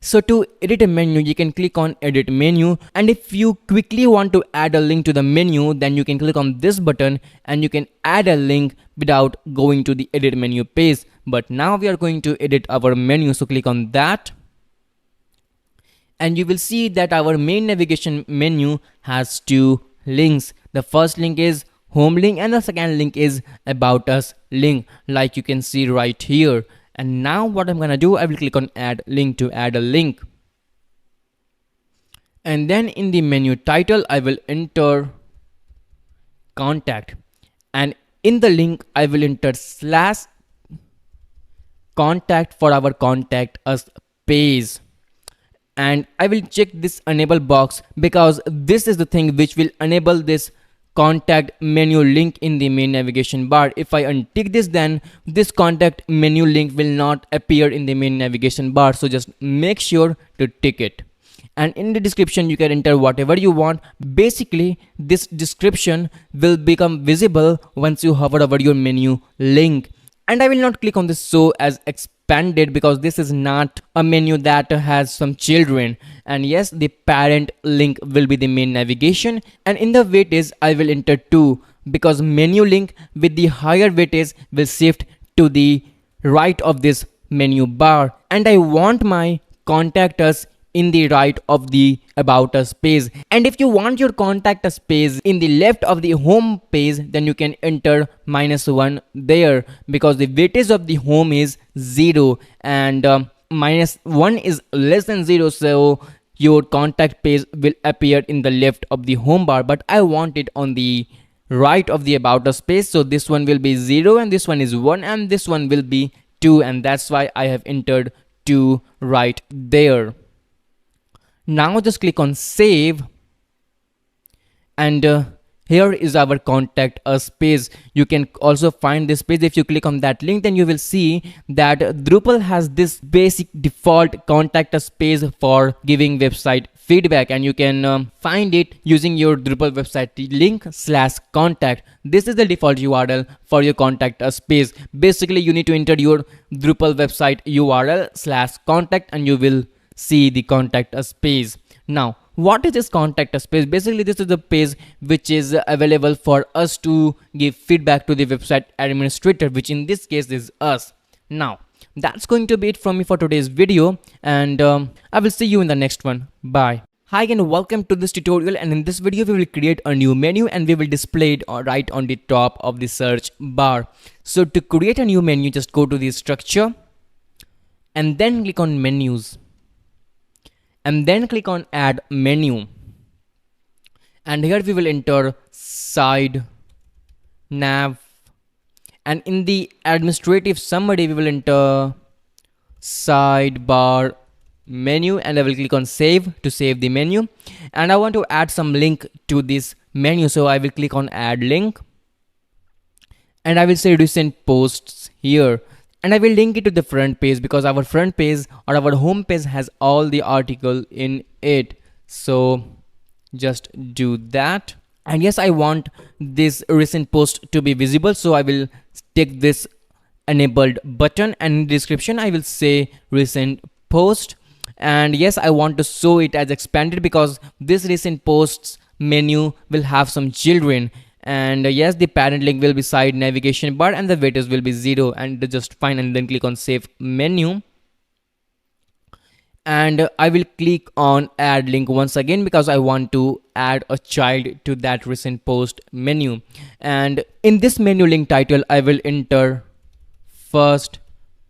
So to edit a menu, you can click on edit menu, and if you quickly want to add a link to the menu, then you can click on this button and you can add a link without going to the edit menu page. But now we are going to edit our menu, so click on that, and you will see that our main navigation menu has two links. The first link is home link and the second link is about us link, like you can see right here. And now what I'm gonna do, I will click on add link to add a link, and then in the menu title I will enter contact, and in the link I will enter /contact for our contact us page. And I will check this enable box because this is the thing which will enable this contact menu link in the main navigation bar. If I untick this, then this contact menu link will not appear in the main navigation bar, so just make sure to tick it. And in the description you can enter whatever you want. Basically this description will become visible once you hover over your menu link. And I will not click on this show as expanded because this is not a menu that has some children. And yes, the parent link will be the main navigation, and in the weightage I will enter 2 because menu link with the higher weightage will shift to the right of this menu bar, and I want my contact us in the right of the about us page. And if you want your contact us page in the left of the home page, then you can enter -1 there because the weightage of the home is 0 and -1 is less than 0, so your contact page will appear in the left of the home bar, but I want it on the right of the about us page. So this one will be 0 and this one is 1 and this one will be 2, and that's why I have entered 2 right there. Now just click on save, and here is our contact us page. You can also find this page if you click on that link, then you will see that Drupal has this basic default contact us page for giving website feedback, and you can find it using your Drupal website link /contact. This is the default URL for your contact us page. Basically you need to enter your Drupal website URL /contact and you will see the contact us page. Now what is this contact us page? Basically this is the page which is available for us to give feedback to the website administrator, which in this case is us. Now that's going to be it from me for today's video, and I will see you in the next one. Bye. Hi and welcome to this tutorial, and in this video we will create a new menu and we will display it right on the top of the search bar. So to create a new menu, just go to the structure and then click on menus and then click on add menu, and here we will enter side nav, and in the administrative summary we will enter sidebar menu, and I will click on save to save the menu. And I want to add some link to this menu, so I will click on add link and I will say recent posts here, and I will link it to the front page because our front page or our home page has all the article in it. So just do that. And yes, I want this recent post to be visible, so I will take this enabled button, and in the description I will say recent post. And yes, I want to show it as expanded because this recent posts menu will have some children. And yes, the parent link will be side navigation bar and the weightage will be 0, and just fine. And then click on save menu, and I will click on add link once again because I want to add a child to that recent post menu. And in this menu link title I will enter first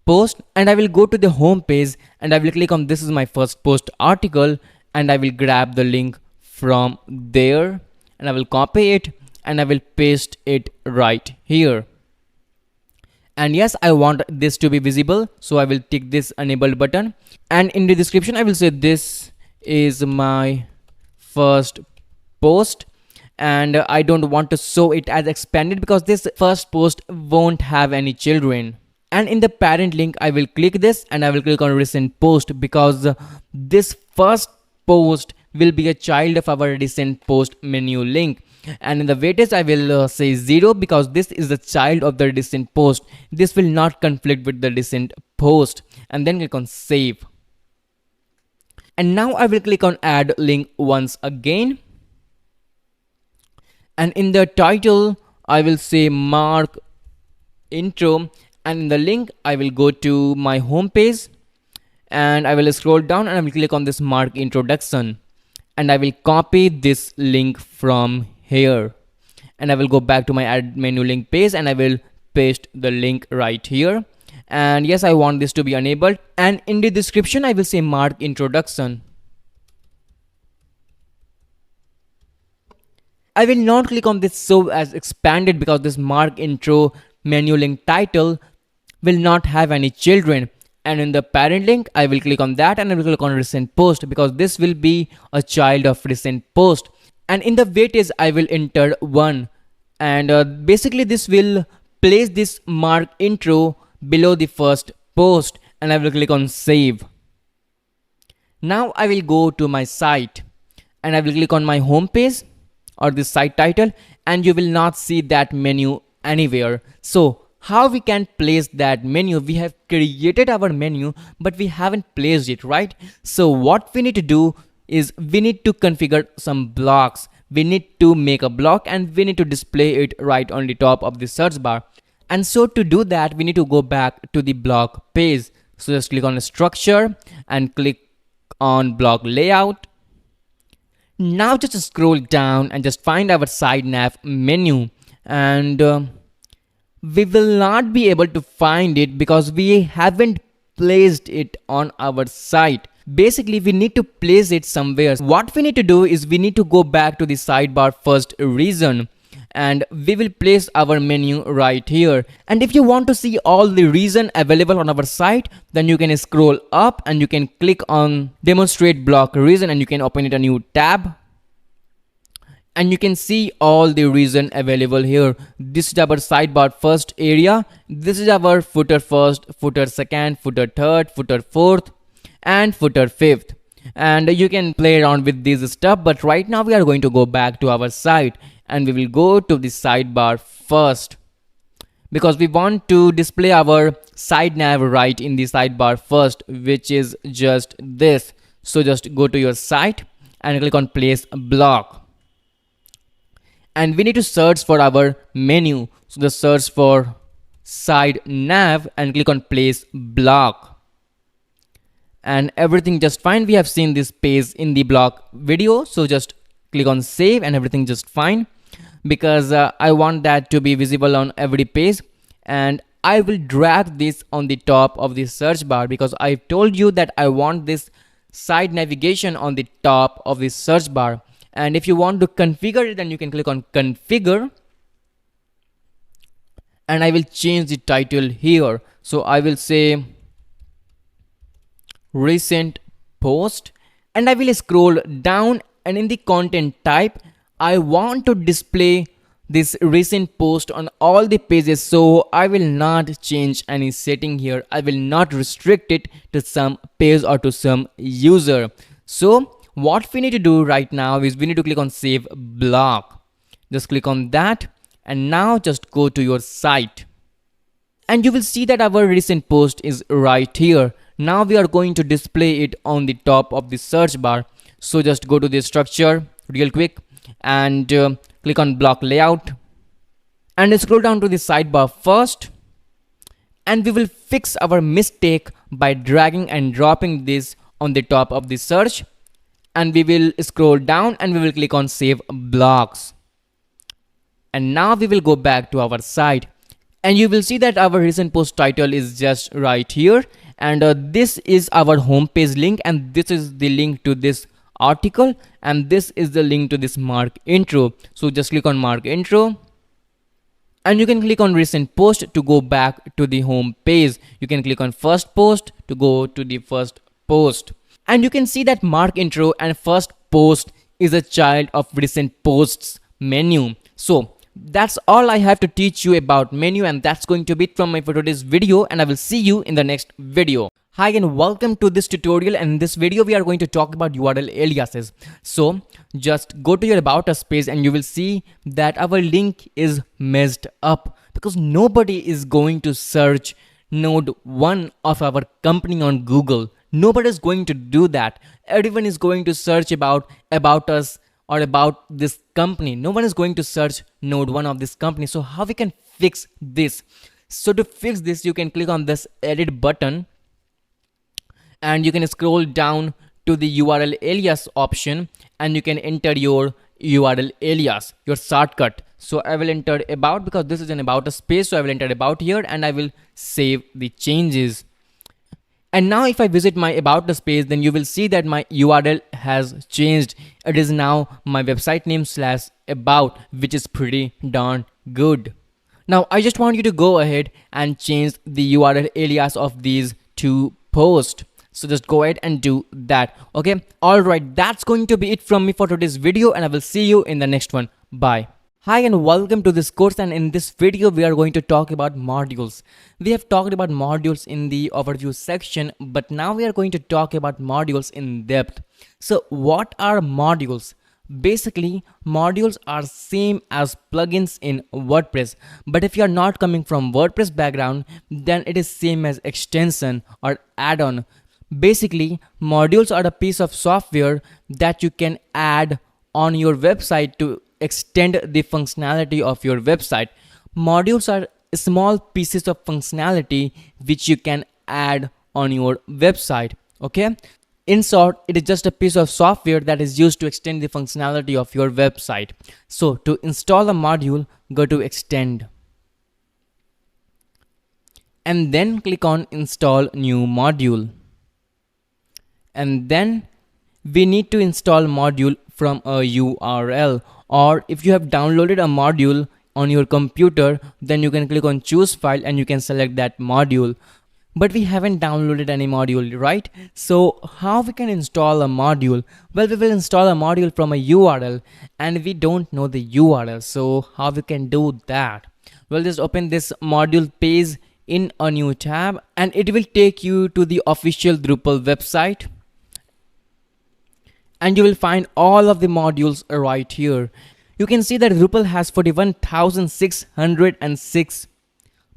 post, and I will go to the home page and I will click on this is my first post article, and I will grab the link from there and I will copy it and I will paste it right here. And yes, I want this to be visible, so I will tick this enable button, and in the description I will say this is my first post, and I don't want to show it as expanded because this first post won't have any children. And in the parent link I will click this and I will click on recent post because this first post will be a child of our recent post menu link. And in the weightage I will say 0 because this is the child of the recent post. This will not conflict with the recent post, and then click on save. And now I will click on add link once again, and in the title I will say mark intro, and in the link I will go to my home page and I will scroll down and I will click on this mark introduction, and I will copy this link from here, and I will go back to my add menu link page and I will paste the link right here. And yes, I want this to be enabled, and in the description I will say mark introduction. I will not click on this show as expanded because this mark intro menu link title will not have any children. And in the parent link I will click on that and I will click on recent post because this will be a child of recent post. And in the weightage I will enter 1, and basically this will place this mark intro below the first post, and I will click on save. Now I will go to my site and I will click on my home page or the site title, and you will not see that menu anywhere. So how we can place that menu? We have created our menu but we haven't placed it, right? So what we need to do is we need to configure some blocks. We need to make a block and we need to display it right on the top of the search bar. And so to do that we need to go back to the block page. So just click on structure and click on block layout. Now just scroll down and just find our side nav menu, and we will not be able to find it because we haven't placed it on our site. Basically we need to place it somewhere. What we need to do is we need to go back to the sidebar first region and we will place our menu right here. And if you want to see all the region available on our site, then you can scroll up and you can click on demonstrate block region and you can open it a new tab. And you can see all the region available here. This is our sidebar first area. This is our footer first, footer second, footer third, footer fourth, and footer fifth. And you can play around with this stuff, but right now we are going to go back to our site and we will go to the sidebar first because we want to display our side nav right in the sidebar first, which is just this. So just go to your site and click on place block. And we need to search for our menu. So just search for side nav and click on place block. and everything just fine. We have seen this page in the blog video, so just click on save and everything just fine, because I want that to be visible on every page. And I will drag this on the top of the search bar, because I told you that I want this side navigation on the top of the search bar. And if you want to configure it, then you can click on configure, and I will change the title here. So I will say recent post, and I will scroll down, and in the content type I want to display this recent post on all the pages. So I will not change any setting here. I will not restrict it to some page or to some user. So what we need to do right now is we need to click on save block. Just click on that, and now just go to your site, and you will see that our recent post is right here. Now we are going to display it on the top of the search bar. So just go to the structure real quick, and click on block layout, and scroll down to the sidebar first, and we will fix our mistake by dragging and dropping this on the top of the search. And we will scroll down, and we will click on save blocks, and now we will go back to our site, and you will see that our recent post title is just right here, and this is our homepage link, and this is the link to this article, and this is the link to this mark intro. So just click on mark intro, and you can click on recent post to go back to the home page. You can click on first post to go to the first post, and you can see that mark intro and first post is a child of recent posts menu. So that's all I have to teach you about menu, and that's going to be it from my for today's video, and I will see you in the next video. Hi and welcome to this tutorial, and in this video we are going to talk about URL aliases. So just go to your about us page, and you will see that our link is messed up, because nobody is going to search node 1 of our company on Google. Nobody is going to do that. Everyone is going to search about us or about this company. No one is going to search node 1 of this company. So how we can fix this? So to fix this, you can click on this edit button, and you can scroll down to the URL alias option, and you can enter your URL alias, your shortcut. So I will enter about, because this is an about us page. So I will enter about here, and I will save the changes. And now if I visit my about us page, then you will see that my URL has changed. It is now my website name /about, which is pretty darn good. Now I just want you to go ahead and change the URL alias of these two posts. So just go ahead and do that. Okay. Alright, that's going to be it from me for today's video, and I will see you in the next one. Bye. Hi and welcome to this course, and in this video we are going to talk about modules. We have talked about modules in the overview section, but now we are going to talk about modules in depth. So what are modules? Basically, modules are same as plugins in WordPress, but if you are not coming from WordPress background, then it is same as extension or add-on. Basically, modules are a piece of software that you can add on your website to extend the functionality of your website. Modules are small pieces of functionality which you can add on your website. Okay, in short, it is just a piece of software that is used to extend the functionality of your website. So to install a module, go to extend, and then click on install new module, and then we need to install module from a URL, or if you have downloaded a module on your computer, then you can click on choose file and you can select that module. But we haven't downloaded any module, right? So how we can install a module? Well, we will install a module from a URL, and we don't know the URL. So how we can do that? Well, just open this module page in a new tab, and it will take you to the official Drupal website, and you will find all of the modules right here. You can see that Drupal has 41,606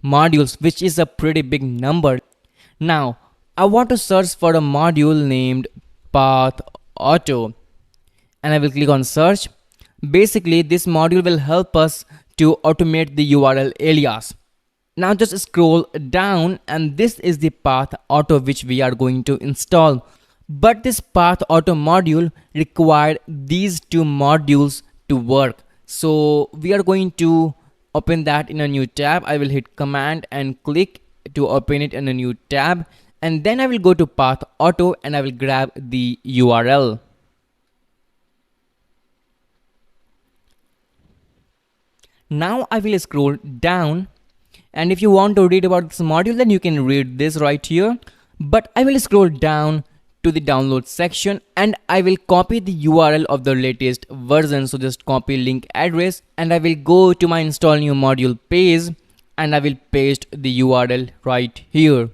modules, which is a pretty big number. Now, I want to search for a module named Path Auto, and I will click on search. Basically, this module will help us to automate the URL alias. Now just scroll down, and this is the path auto which we are going to install. But this path auto module required these two modules to work. So we are going to open that in a new tab. I will hit command and click to open it in a new tab, and then I will go to path auto and I will grab the URL. Now I will scroll down, and if you want to read about this module, then you can read this right here. But I will scroll down to the download section and I will copy the URL of the latest version. So just copy link address and I will go to my install new module page and I will paste the URL right here.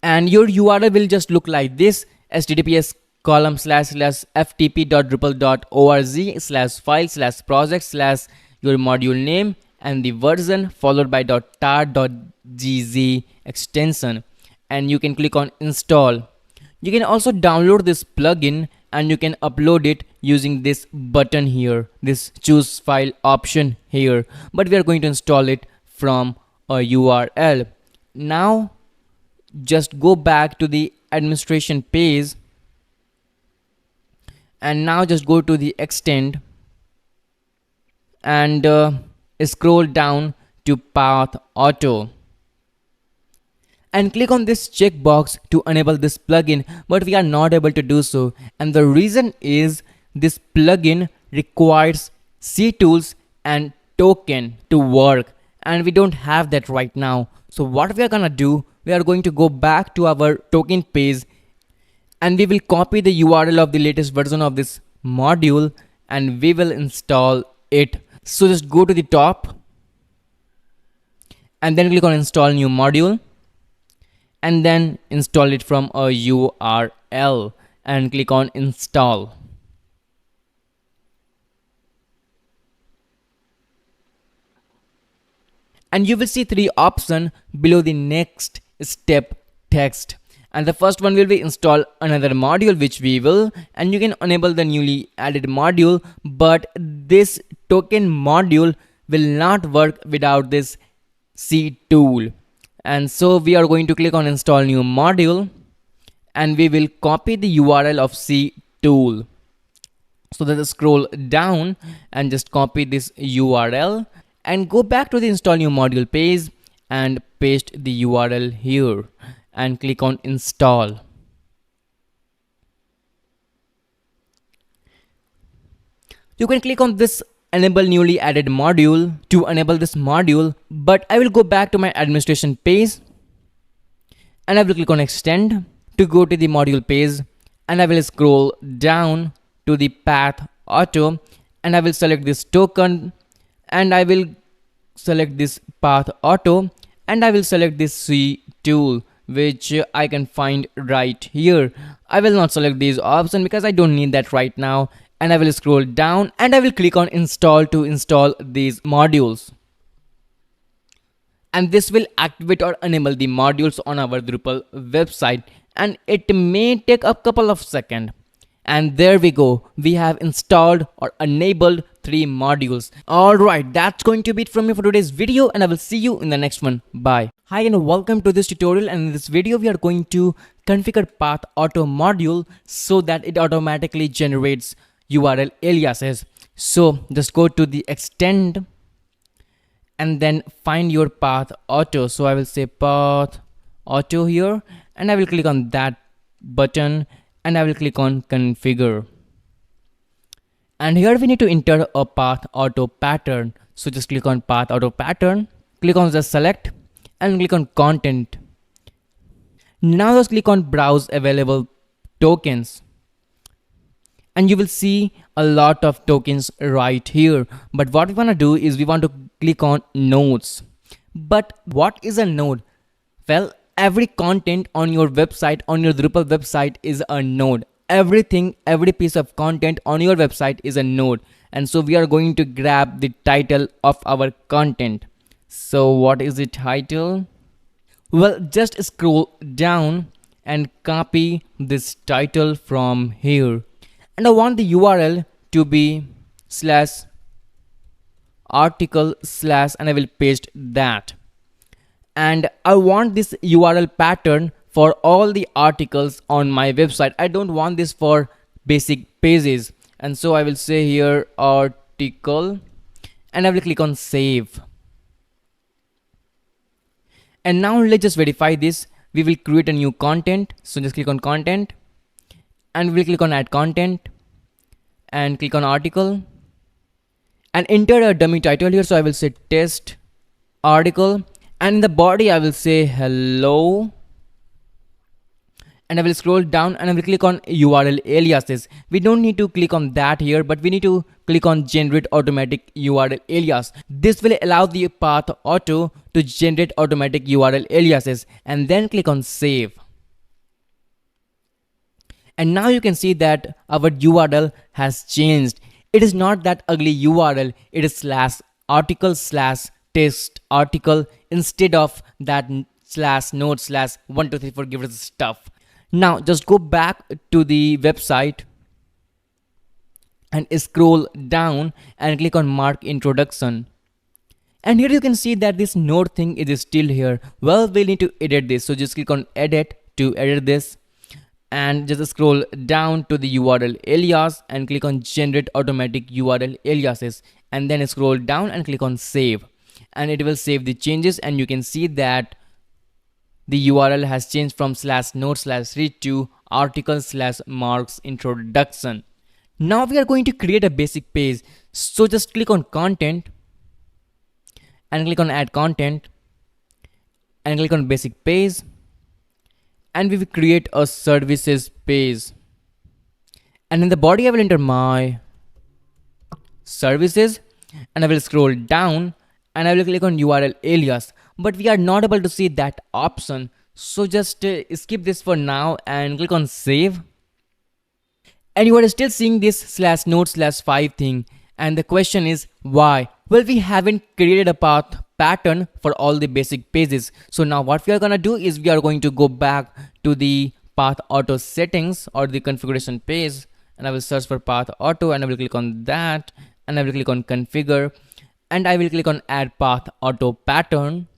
And your URL will just look like this: https://ftp.drupal.org/file/project/ your module name and the version followed by .tar.gz extension, and you can click on install. You can also download this plugin and you can upload it using this button here, this choose file option here, but we are going to install it from a URL. Now just go back to the administration page and now just go to the extend and scroll down to path auto and click on this checkbox to enable this plugin, but we are not able to do so, and the reason is this plugin requires ctools and token to work, and we don't have that right now. So what we are gonna do, we are going to go back to our token page and we will copy the URL of the latest version of this module and we will install it. So just go to the top and then click on install new module and then install it from a URL and click on install. And you will see three options below the next step text, and the first one will be install another module, which we will, and you can enable the newly added module, but this token module will not work without this C tool. And so we are going to click on install new module and we will copy the URL of C tool. So let's scroll down and just copy this URL and go back to the install new module page and paste the URL here and click on install. You can click on this enable newly added module to enable this module, but I will go back to my administration page and I will click on extend to go to the module page, and I will scroll down to the path auto and I will select this token and I will select this path auto and I will select this C tool, which I can find right here. I will not select these options because I don't need that right now, and I will scroll down and I will click on install to install these modules. And this will activate or enable the modules on our Drupal website, and it may take a couple of seconds. And there we go, we have installed or enabled 3 modules. Alright, that's going to be it from me for today's video, and I will see you in the next one. Bye. Hi and welcome to this tutorial, and in this video we are going to configure path auto module so that it automatically generates URL aliases. So just go to the extend and then find your path auto. So I will say path auto here and I will click on that button and I will click on configure. And here we need to enter a path auto pattern. So just click on path auto pattern, click on the select and click on content. Now just click on browse available tokens. And you will see a lot of tokens right here. But what we want to do is we want to click on nodes. But what is a node? Well, every content on your website, on your Drupal website is a node. Everything, every piece of content on your website is a node. And so we are going to grab the title of our content. So what is the title? Well, just scroll down and copy this title from here. And I want the URL to be article slash, and I will paste that. And I want this URL pattern for all the articles on my website. I don't want this for basic pages. And so I will say here article, and I will click on save. And now let's just verify this. We will create a new content. So just click on content, and we'll click on add content, and click on article, and enter a dummy title here. So I will say test article, and in the body I will say hello, and I will scroll down and I will click on URL aliases. We don't need to click on that here, but we need to click on generate automatic URL alias. This will allow the path auto to generate automatic URL aliases, and then click on save. And now you can see that our URL has changed. It is not that ugly URL, it is slash article slash test article instead of that slash node slash 1234 give us stuff. Now just go back to the website and scroll down and click on mark introduction. And here you can see that this node thing is still here. Well, we need to edit this. So just click on edit to edit this, and just scroll down to the URL alias and click on generate automatic URL aliases, and then scroll down and click on save, and it will save the changes. And you can see that the URL has changed from slash node slash read to article slash marks introduction. Now we are going to create a basic page. So just click on content and click on add content and click on basic page, and we will create a services page. And in the body I will enter my services, and I will scroll down and I will click on URL alias, but we are not able to see that option. So just skip this for now and click on save. And you are still seeing this slash node slash 5 thing, and the question is why? Well, we haven't created a path pattern for all the basic pages. So now what we are gonna do is we are going to go back to the path auto settings or the configuration page, and I will search for path auto, and I will click on that, and I will click on configure, and I will click on add path auto pattern,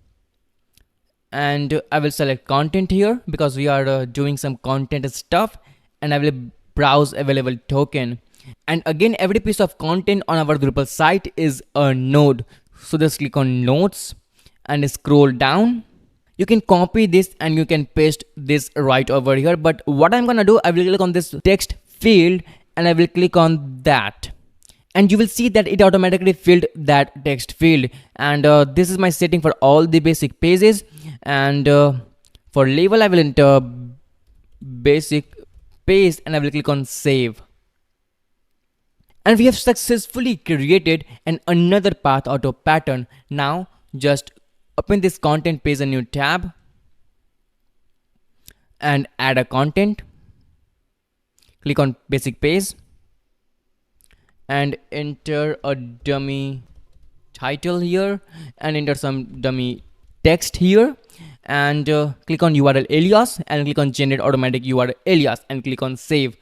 and I will select content here because we are doing some content stuff, and I will browse available token. And again, every piece of content on our Drupal site is a node. So just click on nodes and scroll down. You can copy this and you can paste this right over here, but what I'm gonna do, I will click on this text field and I will click on that, and you will see that it automatically filled that text field. And this is my setting for all the basic pages. And for label I will enter basic page, and I will click on save. And we have successfully created another path auto pattern. Now just open this content page, a new tab, and add a content. Click on basic page and enter a dummy title here, and enter some dummy text here, and click on URL alias and click on generate automatic URL alias and click on save.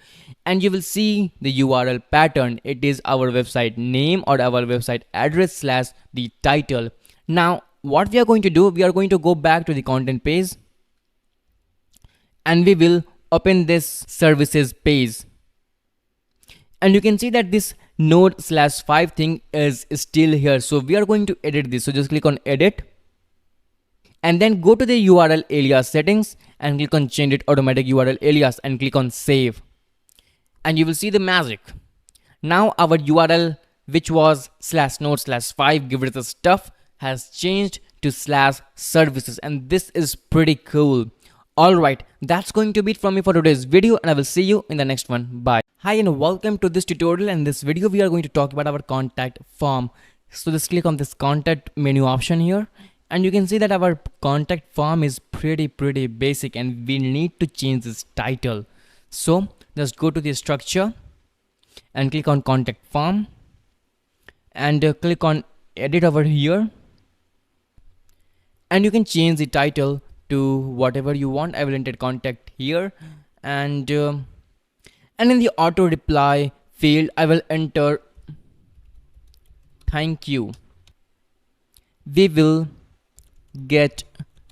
And you will see the URL pattern. It is our website name or our website address slash the title. Now what we are going to do, we are going to go back to the content page and we will open this services page, and you can see that this node slash 5 thing is still here. So we are going to edit this. So just click on edit and then go to the URL alias settings and click on generate automatic URL alias and click on save, and you will see the magic. Now our URL, which was slash node slash 5 give it the stuff, has changed to slash services, and this is pretty cool. Alright, that's going to be it from me for today's video, and I will see you in the next one. Bye. Hi and welcome to this tutorial. In this video we are going to talk about our contact form. So just click on this contact menu option here, and you can see that our contact form is pretty basic, and we need to change this title. So just go to the structure and click on contact form and click on edit over here, and you can change the title to whatever you want. I will enter contact here, and in the auto reply field I will enter thank you. We will get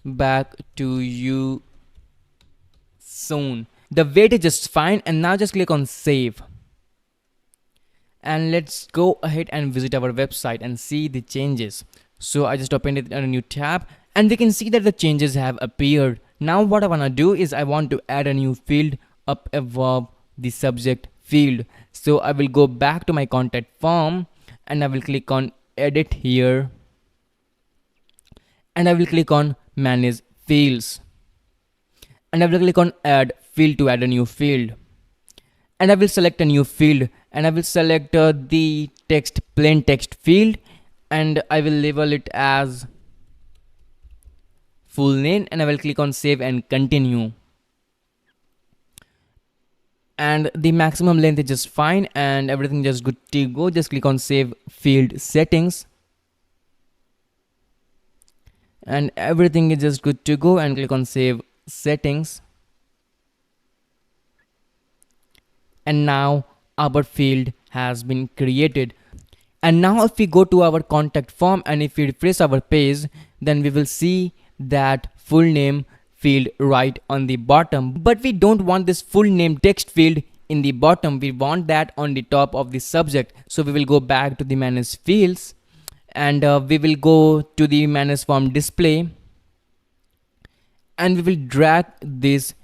back to you soon. The wait is just fine, and now just click on save. And let's go ahead and visit our website and see the changes. So I just opened it on a new tab, and we can see that the changes have appeared. Now what I want to do is I want to add a new field up above the subject field. So I will go back to my contact form, and I will click on edit here, and I will click on manage fields, and I will click on add field to add a new field, and I will select a new field, and I will select the text plain text field, and I will label it as full name, and I will click on save and continue. And the maximum length is just fine, and everything just good to go. Just click on save field settings, and everything is just good to go, and click on save settings. And now our field has been created. And now if we go to our contact form and if we refresh our page, then we will see that full name field right on the bottom. But we don't want this full name text field in the bottom. We want that on the top of the subject. So we will go back to the manage fields, and we will go to the manage form display, and we will drag this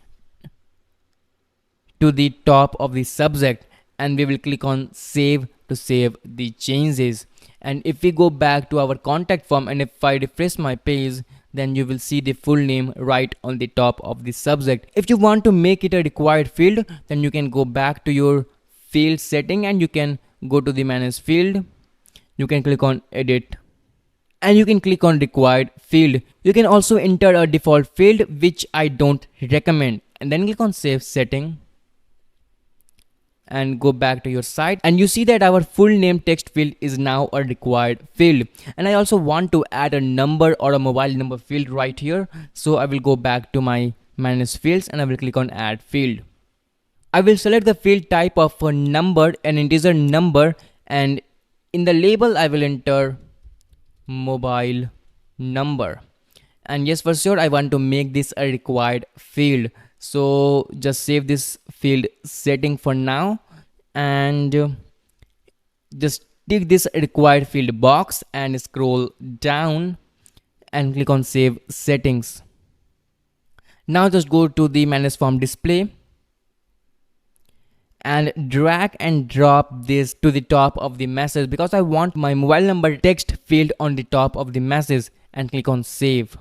to the top of the subject, and we will click on save to save the changes. And if we go back to our contact form and if I refresh my page, then you will see the full name right on the top of the subject. If you want to make it a required field, then you can go back to your field setting, and you can go to the manage field. You can click on edit, and you can click on required field. You can also enter a default field, which I don't recommend, and then click on save setting and go back to your site, and you see that our full name text field is now a required field. And I also want to add a number or a mobile number field right here. So I will go back to my manage fields, and I will click on add field. I will select the field type of a number, an integer number, and in the label I will enter mobile number. And yes, for sure I want to make this a required field. So just save this field setting for now, and just tick this required field box and scroll down and click on save settings. Now just go to the manage form display and drag and drop this to the top of the message, because I want my mobile number text field on the top of the message, and click on save.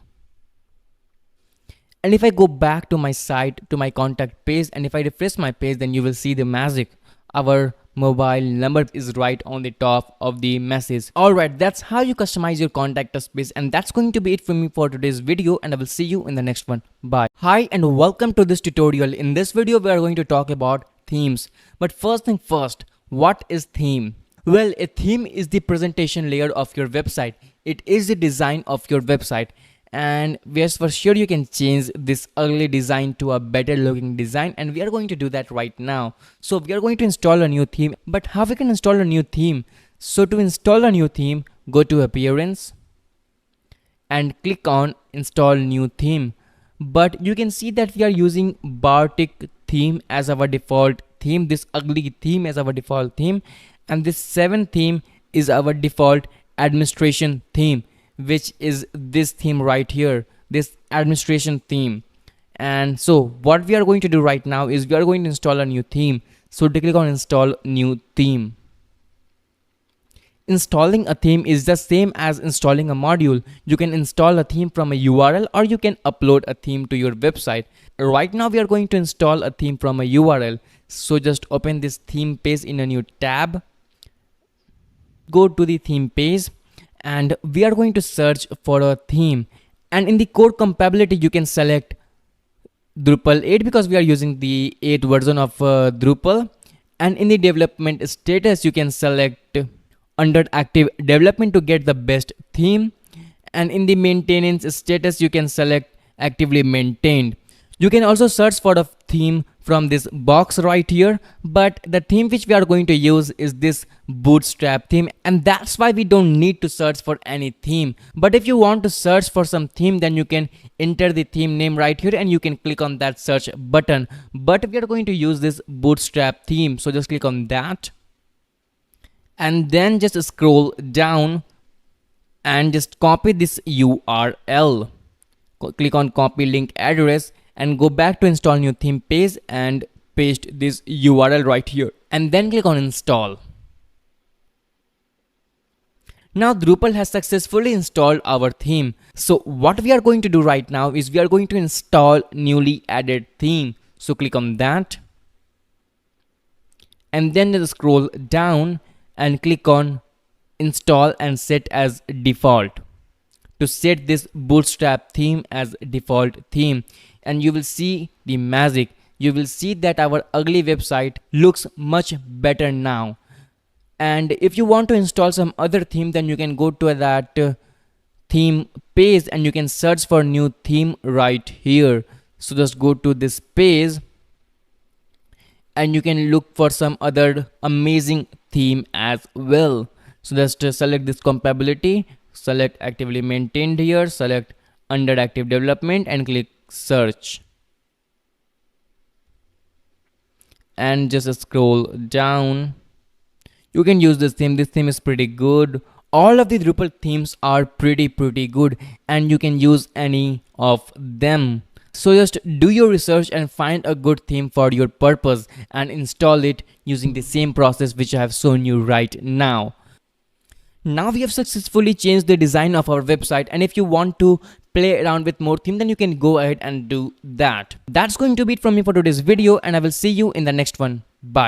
And if I go back to my site, to my contact page, and if I refresh my page, then you will see the magic. Our mobile number is right on the top of the message. Alright, that's how you customize your contact us page, and that's going to be it for me for today's video, and I will see you in the next one. Bye. Hi and welcome to this tutorial. In this video, we are going to talk about themes. But first thing first, what is theme? Well, a theme is the presentation layer of your website. It is the design of your website. And yes, for sure you can change this ugly design to a better looking design, and we are going to do that right now. So we are going to install a new theme. But how we can install a new theme? So to install a new theme, go to appearance and click on install new theme. But you can see that we are using Bartik theme as our default theme, this ugly theme as our default theme, and this 7th theme is our default administration theme, which is this theme right here, this administration theme. And so what we are going to do right now is we are going to install a new theme. So to click on install new theme. Installing a theme is the same as installing a module. You can install a theme from a URL, or you can upload a theme to your website. Right now we are going to install a theme from a URL. So just open this theme page in a new tab. Go to the theme page, and we are going to search for a theme. And in the code compatibility, you can select Drupal 8 because we are using the 8th version of Drupal. And in the development status, you can select under active development to get the best theme. And in the maintenance status, you can select actively maintained. You can also search for a theme from this box right here, but the theme which we are going to use is this Bootstrap theme, and that's why we don't need to search for any theme. But if you want to search for some theme, then you can enter the theme name right here and you can click on that search button. But we are going to use this Bootstrap theme, so just click on that and then just scroll down and just copy this URL. Click on copy link address and go back to install new theme page and paste this URL right here and then click on install. Now Drupal has successfully installed our theme. So what we are going to do right now is we are going to install newly added theme. So click on that and then just scroll down and click on install and set as default. To set this Bootstrap theme as default theme, and you will see the magic. You will see that our ugly website looks much better now. And if you want to install some other theme, then you can go to that theme page and you can search for new theme right here. So just go to this page and you can look for some other amazing theme as well. So just select this compatibility, select actively maintained here, select under active development and click search. And just scroll down. You can use this theme. This theme is pretty good. All of the Drupal themes are pretty good and you can use any of them. So just do your research and find a good theme for your purpose and install it using the same process which I have shown you right now. Now we have successfully changed the design of our website, and if you want to play around with more theme, then you can go ahead and do that. That's going to be it from me for today's video, and I will see you in the next one. Bye.